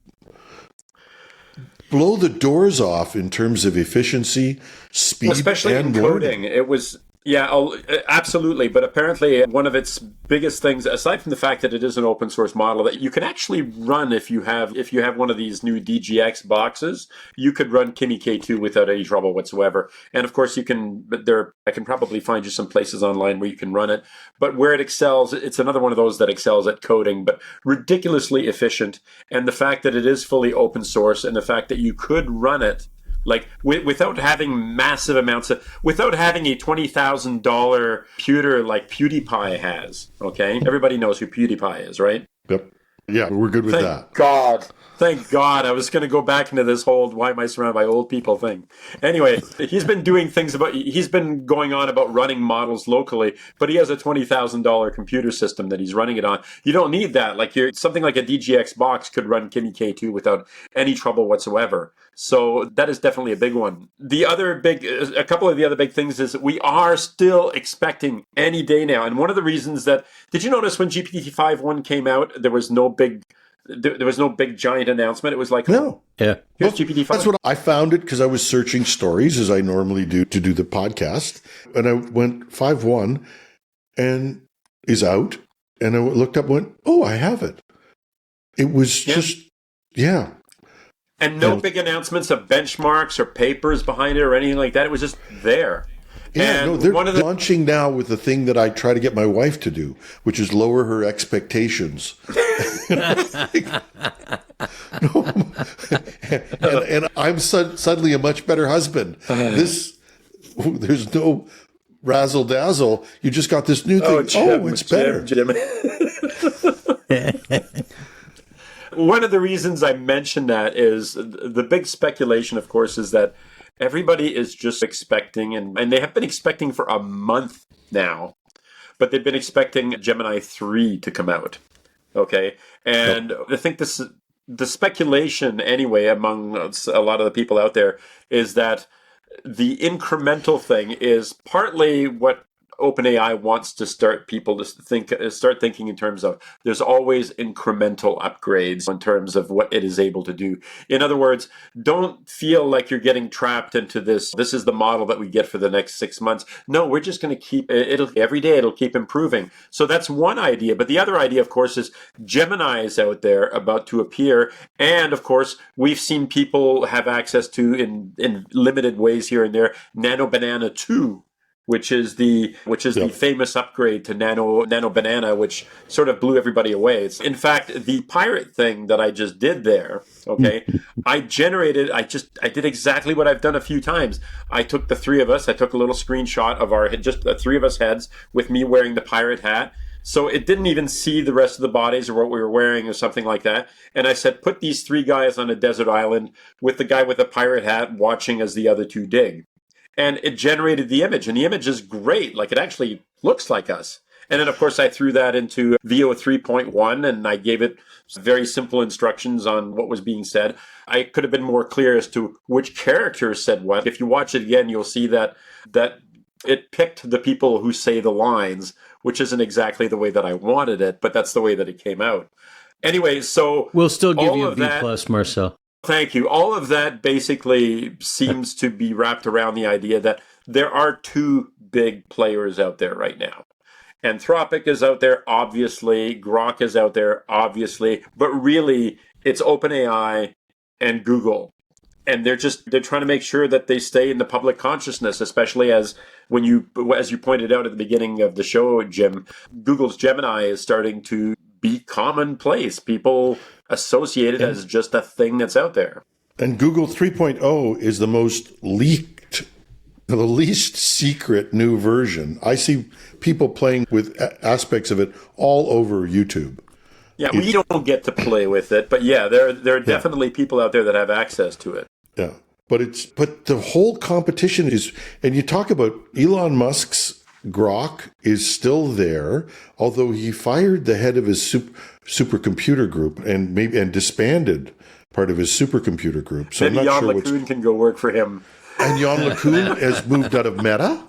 Blow the doors off in terms of efficiency, speed, especially and in coding. learning. It was. Yeah, absolutely. But apparently one of its biggest things, aside from the fact that it is an open source model that you can actually run if you have one of these new DGX boxes, you could run Kimmy K2 without any trouble whatsoever. And of course I can probably find you some places online where you can run it. But where it excels, it's another one of those that excels at coding, but ridiculously efficient. And the fact that it is fully open source and the fact that you could run it without having massive amounts without having a $20,000 computer like PewDiePie has. Okay, everybody knows who PewDiePie is, right? Yep. Yeah, we're good with that. Thank God. I was going to go back into this whole "why am I surrounded by old people" thing. Anyway, he's been going on about running models locally, but he has a $20,000 computer system that he's running it on. You don't need that. Something like a DGX box could run Kimmy K2 without any trouble whatsoever. So that is definitely a big one. A couple of the other big things is we are still expecting any day now. And one of the reasons did you notice when GPT-5.1 came out, there was no big giant announcement? It was like, no. Yeah. Here's GPT-5. That's what I found it because I was searching stories as I normally do to do the podcast. And I went 5.1 and is out. And I looked up and went, oh, I have it. It was And no big announcements of benchmarks or papers behind it or anything like that. It was just there. Yeah, and they're launching now with the thing that I try to get my wife to do, which is lower her expectations. and I'm suddenly a much better husband. There's no razzle dazzle. You just got this new thing. It's better. Jim. One of the reasons I mentioned that is the big speculation, of course, is that everybody is just expecting, and they have been expecting for a month now, but they've been expecting Gemini 3 to come out. Okay? And I think the speculation, anyway, among a lot of the people out there is that the incremental thing is partly what OpenAI wants to start people to start thinking in terms of there's always incremental upgrades in terms of what it is able to do. In other words, don't feel like you're getting trapped into this is the model that we get for the next 6 months. No, we're just going to keep every day it'll keep improving. So that's one idea. But the other idea, of course, is Gemini is out there about to appear. And of course, we've seen people have access to in limited ways here and there, Nano Banana 2. Which is the famous upgrade to Nano Banana, which sort of blew everybody away. In fact, the pirate thing that I just did there, okay, I did exactly what I've done a few times. I took the three of us, I took a little screenshot of just the three of us heads with me wearing the pirate hat. So it didn't even see the rest of the bodies or what we were wearing or something like that. And I said, put these three guys on a desert island with the guy with the pirate hat watching as the other two dig. And it generated the image, and the image is great. Like, it actually looks like us. And then, of course, I threw that into VO 3.1, and I gave it very simple instructions on what was being said. I could have been more clear as to which characters said what. If you watch it again, you'll see that it picked the people who say the lines, which isn't exactly the way that I wanted it, but that's the way that it came out. Anyway, so we'll still give you a B plus, Marcel. Thank you. All of that basically seems to be wrapped around the idea that there are two big players out there right now. Anthropic is out there, obviously. Grok is out there, obviously. But really, it's OpenAI and Google. And they're trying to make sure that they stay in the public consciousness, especially as you pointed out at the beginning of the show, Jim, Google's Gemini is starting to be commonplace. People associate it as just a thing that's out there. And Google 3.0 is the most leaked, the least secret new version. I see people playing with aspects of it all over YouTube. Yeah, we don't get to play with it, but yeah, there are definitely people out there that have access to it. Yeah, but the whole competition is, and you talk about Elon Musk's Grok is still there, although he fired the head of his supercomputer group and disbanded part of his supercomputer group. So maybe Jan LeCun can go work for him. And Jan LeCun has moved out of Meta.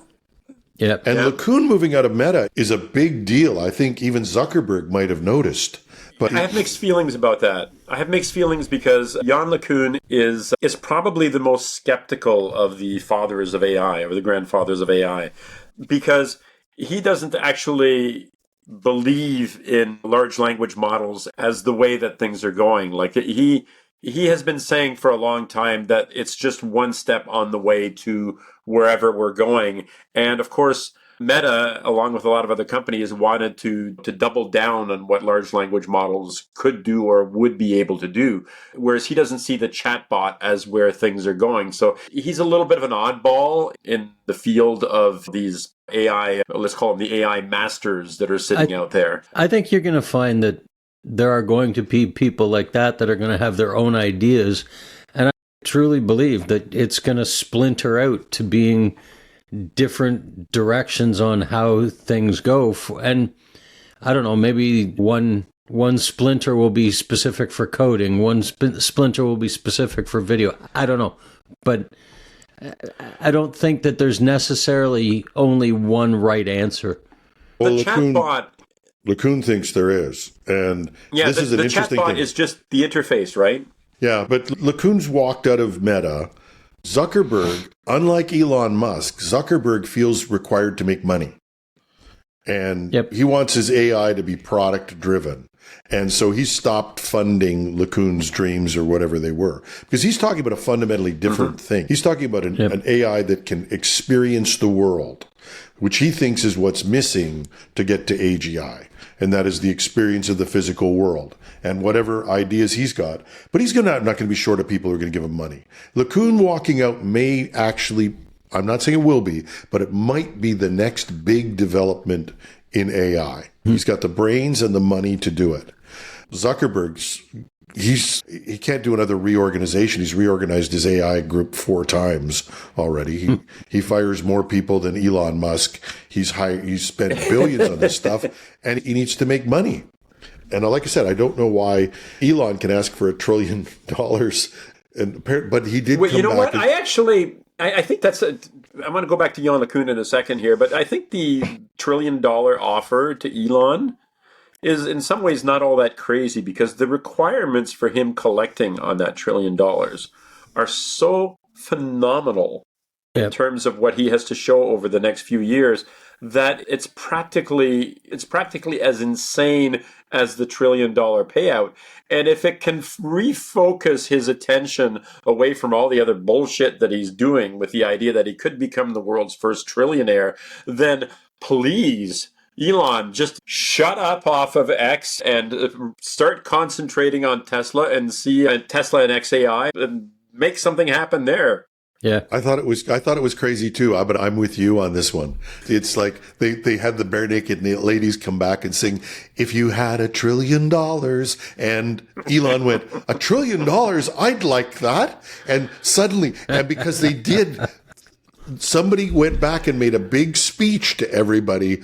Yep. And LeCun moving out of Meta is a big deal. I think even Zuckerberg might have noticed. But I have mixed feelings about that. I have mixed feelings because Jan LeCun is probably the most skeptical of the fathers of AI, or the grandfathers of AI, because he doesn't actually believe in large language models as the way that things are going. Like he has been saying for a long time that it's just one step on the way to wherever we're going. And of course, Meta, along with a lot of other companies, wanted to double down on what large language models could do or would be able to do, whereas he doesn't see the chatbot as where things are going. So he's a little bit of an oddball in the field of these AI, let's call them the AI masters that are sitting out there. I think you're going to find that there are going to be people like that are going to have their own ideas. And I truly believe that it's going to splinter out to being different directions on how things go. And I don't know, maybe one splinter will be specific for coding, one splinter will be specific for video. I don't know. But I don't think that there's necessarily only one right answer. Well, the chatbot... LeCun thinks there is. And this is an interesting thing. The chatbot is just the interface, right? Yeah, but LeCun's walked out of Meta. Zuckerberg, unlike Elon Musk, Zuckerberg feels required to make money. And he wants his AI to be product driven. And so he stopped funding LeCun's dreams or whatever they were. Because he's talking about a fundamentally different thing. He's talking about an AI that can experience the world, which he thinks is what's missing to get to AGI. And that is the experience of the physical world and whatever ideas he's got. But he's not going to be short of people who are going to give him money. LeCun walking out may actually, I'm not saying it will be, but it might be the next big development in AI. He's got the brains and the money to do it. Zuckerberg's, he can't do another reorganization. He's reorganized his AI group 4 times already. He fires more people than Elon Musk. He's spent billions on this stuff, and he needs to make money. And like I said, I don't know why Elon can ask for $1 trillion, but he did. Well, you know what? I think that's I want to go back to Jan LeCun in a second here, but I think the $1 trillion offer to Elon is in some ways not all that crazy, because the requirements for him collecting on that $1 trillion are so phenomenal in terms of what he has to show over the next few years that it's practically as insane as the $1 trillion payout. And if it can refocus his attention away from all the other bullshit that he's doing with the idea that he could become the world's first trillionaire, then please, Elon, just shut up off of X and start concentrating on Tesla and see Tesla and XAI and make something happen there. Yeah, I thought it was crazy too, but I'm with you on this one. It's like they had the bare naked ladies come back and sing, "If you had $1 trillion," and Elon went, $1 trillion? I'd like that. And suddenly, and because they did, somebody went back and made a big speech to everybody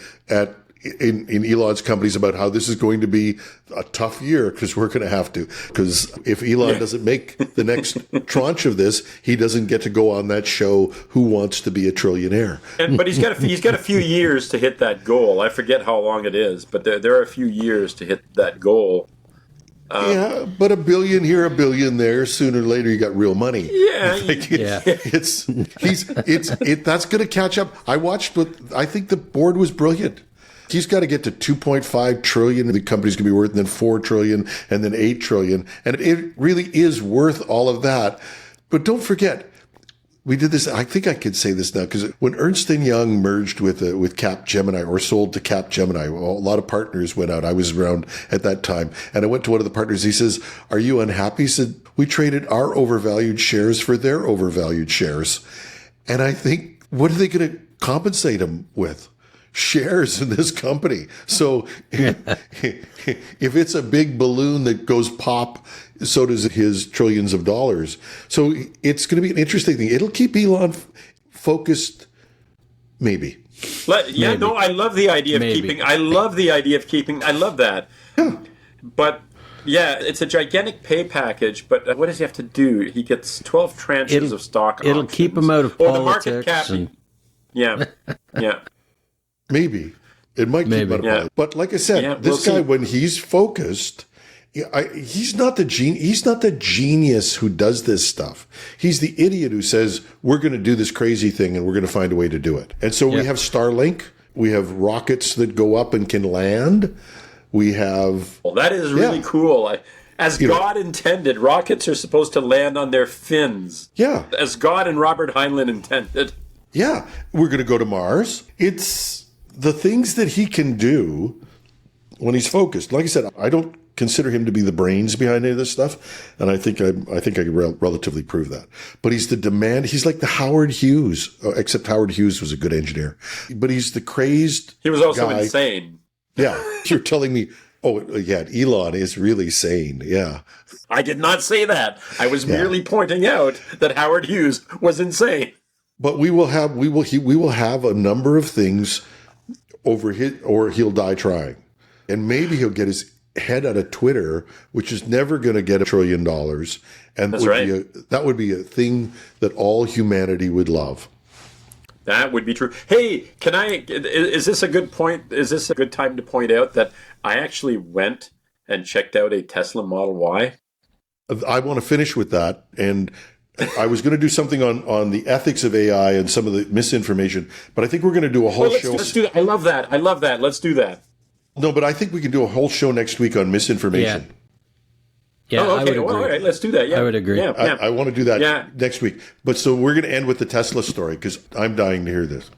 in Elon's companies about how this is going to be a tough year because we're going to have to. Because if Elon doesn't make the next tranche of this, he doesn't get to go on that show, Who Wants to Be a Trillionaire? But he's got a few years to hit that goal. I forget how long it is, but there are a few years to hit that goal. Yeah, but $1 billion here, $1 billion there. Sooner or later, you got real money. Yeah, that's going to catch up. I think the board was brilliant. He's got to get to 2.5 trillion. The company's going to be worth, and then 4 trillion, and then 8 trillion. And it really is worth all of that. But don't forget, we did this. I think I could say this now, because when Ernst & Young merged with Capgemini, or sold to Capgemini, well, a lot of partners went out. I was around at that time, and I went to one of the partners. He says, "Are you unhappy?" He said, "We traded our overvalued shares for their overvalued shares." And I think, what are they going to compensate him with? Shares in this company. So if it's a big balloon that goes pop, so does his trillions of dollars. So it's going to be an interesting thing. It'll keep Elon focused, maybe. Yeah, no, I love the idea of keeping. I love the idea of keeping. I love that. Yeah. But yeah, it's a gigantic pay package. But what does he have to do? He gets 12 tranches of stock. It'll options. keep him out of politics. The market cap. Yeah, yeah. Maybe. It might keep him out of politics. But like I said, this guy, when he's focused, he's not the genius who does this stuff. He's the idiot who says, we're going to do this crazy thing and we're going to find a way to do it. And so we have Starlink. We have rockets that go up and can land. We have... Well, that is really cool. As God intended, rockets are supposed to land on their fins. Yeah. As God and Robert Heinlein intended. Yeah. We're going to go to Mars. It's the things that he can do when he's focused. Like I said, I don't consider him to be the brains behind any of this stuff, and I think I can relatively prove that. But he's the demand. He's like the Howard Hughes, except Howard Hughes was a good engineer. But he's the crazed. He was also guy. insane. Yeah, you're telling me. Oh, yeah, Elon is really sane. Yeah, I did not say that. I was merely pointing out that Howard Hughes was insane. But we will have a number of things over his, or he'll die trying, and maybe he'll get his head out of Twitter, which is never going to get $1 trillion, and that would be a thing that all humanity would love. That would be true. Hey, is this a good point? Is this a good time to point out that I actually went and checked out a Tesla Model Y? I want to finish with that, and I was going to do something on the ethics of AI and some of the misinformation, but I think we're going to do a whole show. Let's do that. I love that. Let's do that. No, but I think we can do a whole show next week on misinformation. Yeah, okay. I would agree. Well, all right, let's do that. Yeah, I would agree. Yeah, I want to do that next week. But so we're going to end with the Tesla story, because I'm dying to hear this.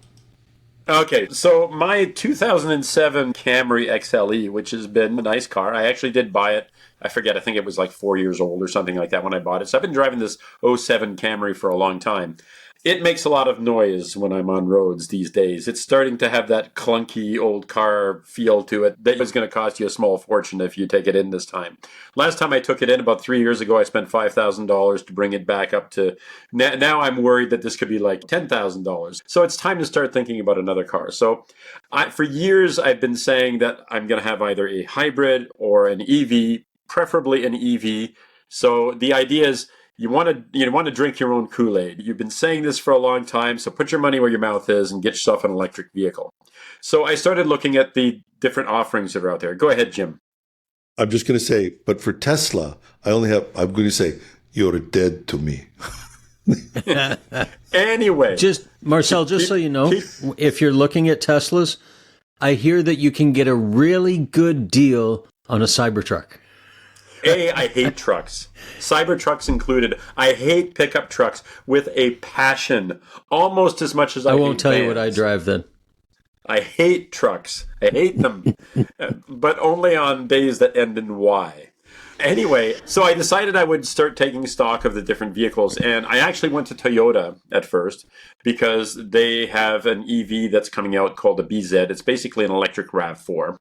Okay, so my 2007 Camry XLE, which has been a nice car, I actually did buy it. I forget, I think it was like 4 years old or something like that when I bought it. So I've been driving this '07 Camry for a long time. It makes a lot of noise when I'm on roads these days. It's starting to have that clunky old car feel to it that is going to cost you a small fortune if you take it in this time. Last time I took it in, about 3 years ago, I spent $5,000 to bring it back up to... Now I'm worried that this could be like $10,000. So it's time to start thinking about another car. So for years, I've been saying that I'm going to have either a hybrid or an EV, preferably an EV. So the idea is... You want to drink your own Kool-Aid. You've been saying this for a long time, so put your money where your mouth is and get yourself an electric vehicle. So I started looking at the different offerings that are out there. Go ahead, Jim. I'm just going to say, but for Tesla, I'm going to say, you're dead to me. Anyway. Marcel, so you know, if you're looking at Teslas, I hear that you can get a really good deal on a Cybertruck. I hate trucks. Cybertrucks included. I hate pickup trucks with a passion, almost as much as I hate won't tell vans. you what I drive then. I hate trucks. I hate them, but only on days that end in Y. Anyway, so I decided I would start taking stock of the different vehicles, and I actually went to Toyota at first because they have an EV that's coming out called a BZ. It's basically an electric RAV4.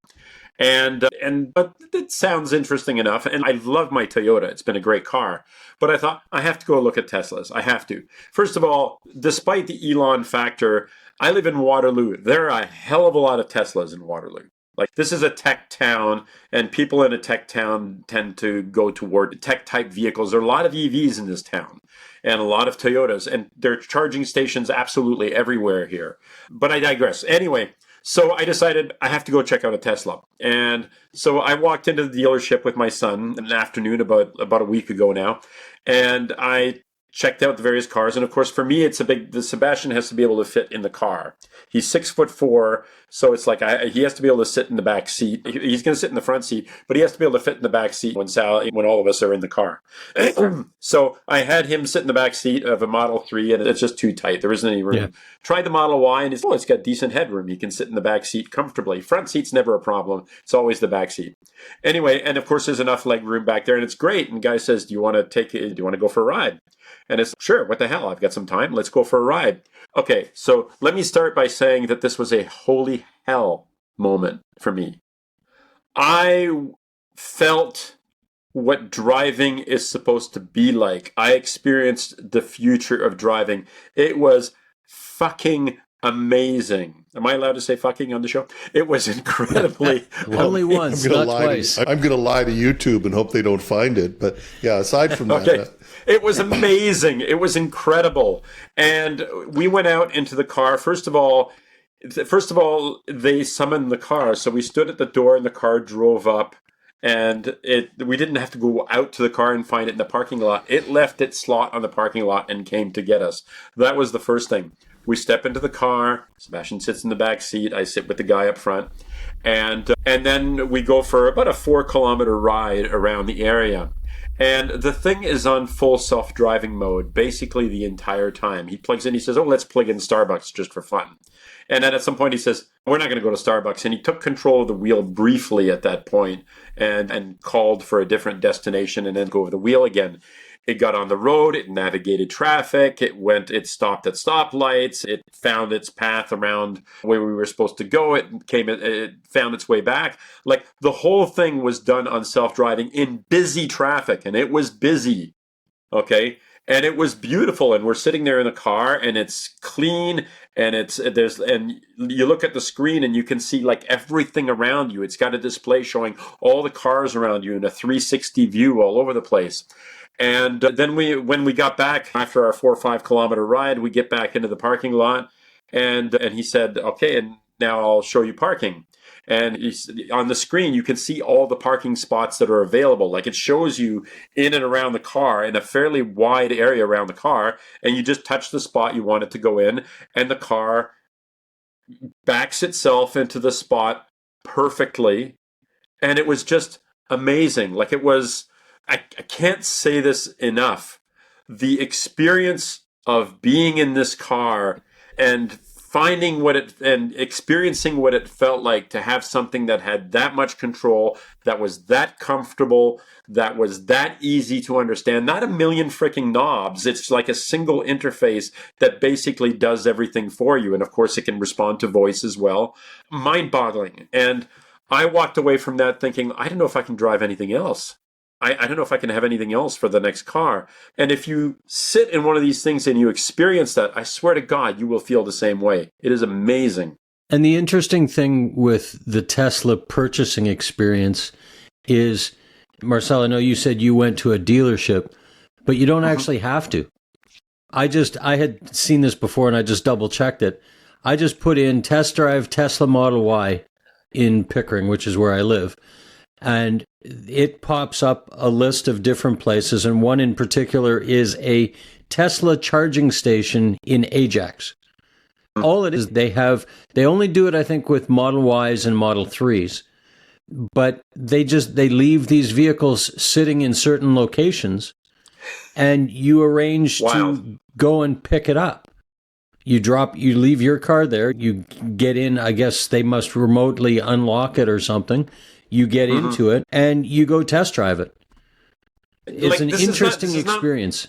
But it sounds interesting enough, and I love my Toyota. It's been a great car. But I thought, I have to go look at Teslas. I have to. First of all, despite the Elon factor, I live in Waterloo. There are a hell of a lot of Teslas in Waterloo. Like, this is a tech town, and people in a tech town tend to go toward tech-type vehicles. There are a lot of EVs in this town, and a lot of Toyotas, and there are charging stations absolutely everywhere here. But I digress. Anyway, so I decided I have to go check out a Tesla. And so I walked into the dealership with my son in the afternoon about a week ago now, and I checked out the various cars. And of course, for me, the Sebastian has to be able to fit in the car. He's 6'4", so it's like he has to be able to sit in the back seat. He's going to sit in the front seat, but he has to be able to fit in the back seat when all of us are in the car. So I had him sit in the back seat of a Model 3, and it's just too tight. There isn't any room. Yeah. Tried the Model Y, and it's got decent headroom. You can sit in the back seat comfortably. Front seat's never a problem. It's always the back seat. Anyway, and of course, there's enough leg room back there, and it's great. And the guy says, do you want to go for a ride? And it's, sure, what the hell? I've got some time. Let's go for a ride. Okay, so let me start by saying that this was a holy hell moment for me. I felt what driving is supposed to be like. I experienced the future of driving. It was fucking amazing. Am I allowed to say fucking on the show? It was incredibly only once, not twice. I'm going to lie to YouTube and hope they don't find it. But yeah, aside from that. Okay. It was amazing. It was incredible. And we went out into the car. First of all, they summoned the car. So we stood at the door and the car drove up. And we didn't have to go out to the car and find it in the parking lot. It left its slot on the parking lot and came to get us. That was the first thing. We step into the car. Sebastian sits in the back seat. I sit with the guy up front. And then we go for about a 4-kilometer ride around the area. And the thing is on full self-driving mode basically the entire time. He plugs in, he says, let's plug in Starbucks just for fun. And then at some point he says, we're not going to go to Starbucks. And he took control of the wheel briefly at that point and called for a different destination and then go over the wheel again. It got on the road, it navigated traffic, it stopped at stoplights, it found its path around where we were supposed to go, it found its way back. Like, the whole thing was done on self-driving in busy traffic, and it was busy, okay? And it was beautiful, and we're sitting there in the car, and it's clean, and you look at the screen, and you can see like everything around you. It's got a display showing all the cars around you in a 360 view all over the place. And then when we got back after our 4 or 5 kilometer ride, we get back into the parking lot, and he said, okay, and now I'll show you parking. And on the screen, you can see all the parking spots that are available. Like, it shows you in and around the car in a fairly wide area around the car, and you just touch the spot you want it to go in, and the car backs itself into the spot perfectly. And it was just amazing. Like, it was, I can't say this enough. The experience of being in this car and experiencing what it felt like to have something that had that much control, that was that comfortable, that was that easy to understand. Not a million freaking knobs. It's like a single interface that basically does everything for you. And of course, it can respond to voice as well. Mind-boggling. And I walked away from that thinking, I don't know if I can drive anything else. I don't know if I can have anything else for the next car. And if you sit in one of these things and you experience that, I swear to God, you will feel the same way. It is amazing. And the interesting thing with the Tesla purchasing experience is, Marcel, I know you said you went to a dealership, but you don't actually have to. I had seen this before and I just double checked it. I just put in test drive Tesla Model Y in Pickering, which is where I live. And it pops up a list of different places, and one in particular is a Tesla charging station in Ajax. All it is, they only do it, I think, with Model Ys and Model 3s, but they leave these vehicles sitting in certain locations, and you arrange to go and pick it up. You leave your car there, you get in, I guess they must remotely unlock it or something. You get into it, and you go test drive it. It's an interesting experience.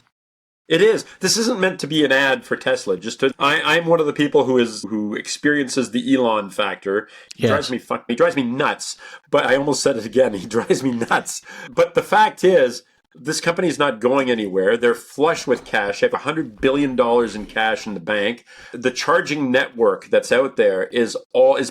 It is. This isn't meant to be an ad for Tesla. I'm one of the people who experiences the Elon factor. He drives me nuts. But I almost said it again. He drives me nuts. But the fact is, this company is not going anywhere. They're flush with cash. They have $100 billion in cash in the bank. The charging network that's out there is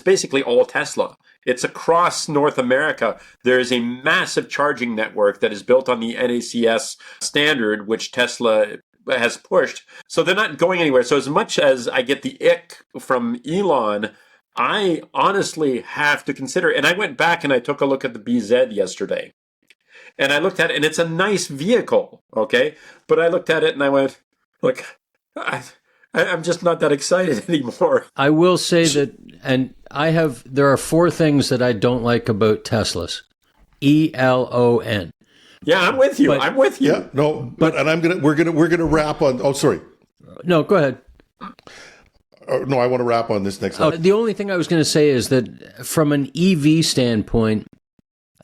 basically all Tesla. It's across North America. There is a massive charging network that is built on the NACS standard, which Tesla has pushed. So they're not going anywhere. So as much as I get the ick from Elon, I honestly have to consider, and I went back and I took a look at the BZ yesterday. And I looked at it, and it's a nice vehicle, okay? But I looked at it and I went, Look, I'm just not that excited anymore. I will say that, and there are 4 things that I don't like about Teslas. ELON. Yeah, I'm with you. I'm with you. Yeah, no, but we're gonna wrap on. Oh, sorry. No, go ahead. No, I want to wrap on this next one. The only thing I was going to say is that from an EV standpoint,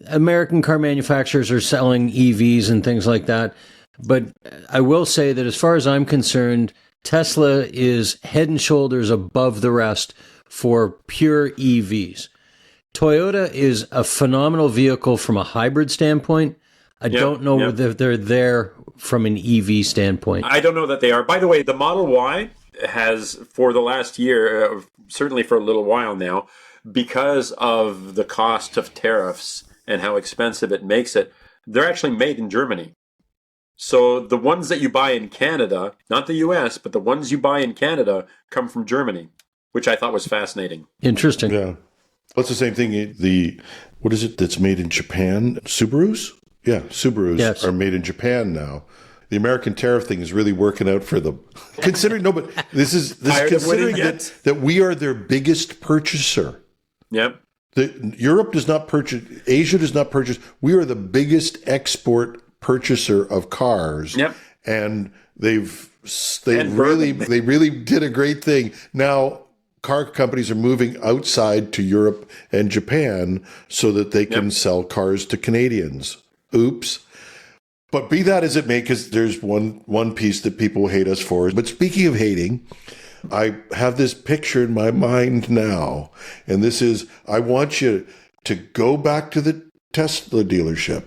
American car manufacturers are selling EVs and things like that. But I will say that as far as I'm concerned, Tesla is head and shoulders above the rest for pure EVs. Toyota is a phenomenal vehicle from a hybrid standpoint. I don't know whether they're there from an EV standpoint. I don't know that they are. By the way, the Model Y has, for the last year, certainly for a little while now, because of the cost of tariffs and how expensive it makes it, they're actually made in Germany. So the ones that you buy in Canada, not the US, but the ones you buy in Canada come from Germany, which I thought was fascinating. Interesting. Yeah. That's the same thing. What is it that's made in Japan? Subarus? Yeah, Subarus are made in Japan now. The American tariff thing is really working out for them. Considering considering that we are their biggest purchaser. Yep. Europe does not purchase, Asia does not purchase. We are the biggest export purchaser of cars. Yep. And they really did a great thing. Now car companies are moving outside to Europe and Japan so that they can sell cars to Canadians. Oops. But be that as it may, because there's one piece that people hate us for. But speaking of hating, I have this picture in my mind now. And this is, I want you to go back to the Tesla dealership,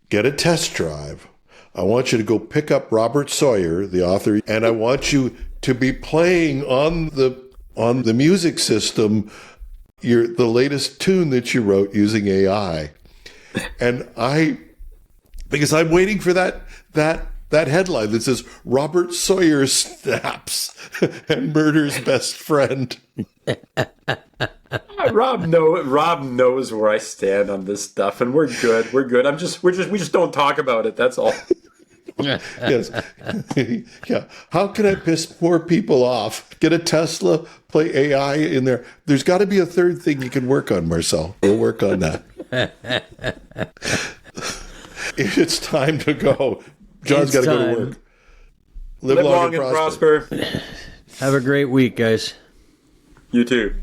get a test drive. I want you to go pick up Robert Sawyer, the author, and I want you to be playing on the music system the latest tune that you wrote using AI. And because I'm waiting for that headline that says Robert Sawyer snaps and murders best friend. Rob knows where I stand on this stuff, and we're good. We're good. We just don't talk about it. That's all. Yes. Yeah. How can I piss more people off? Get a Tesla, play AI in there. There's got to be a third thing you can work on, Marcel. We'll work on that. It's time to go. John's got to go to work. Live long and prosper. Have a great week, guys. You too.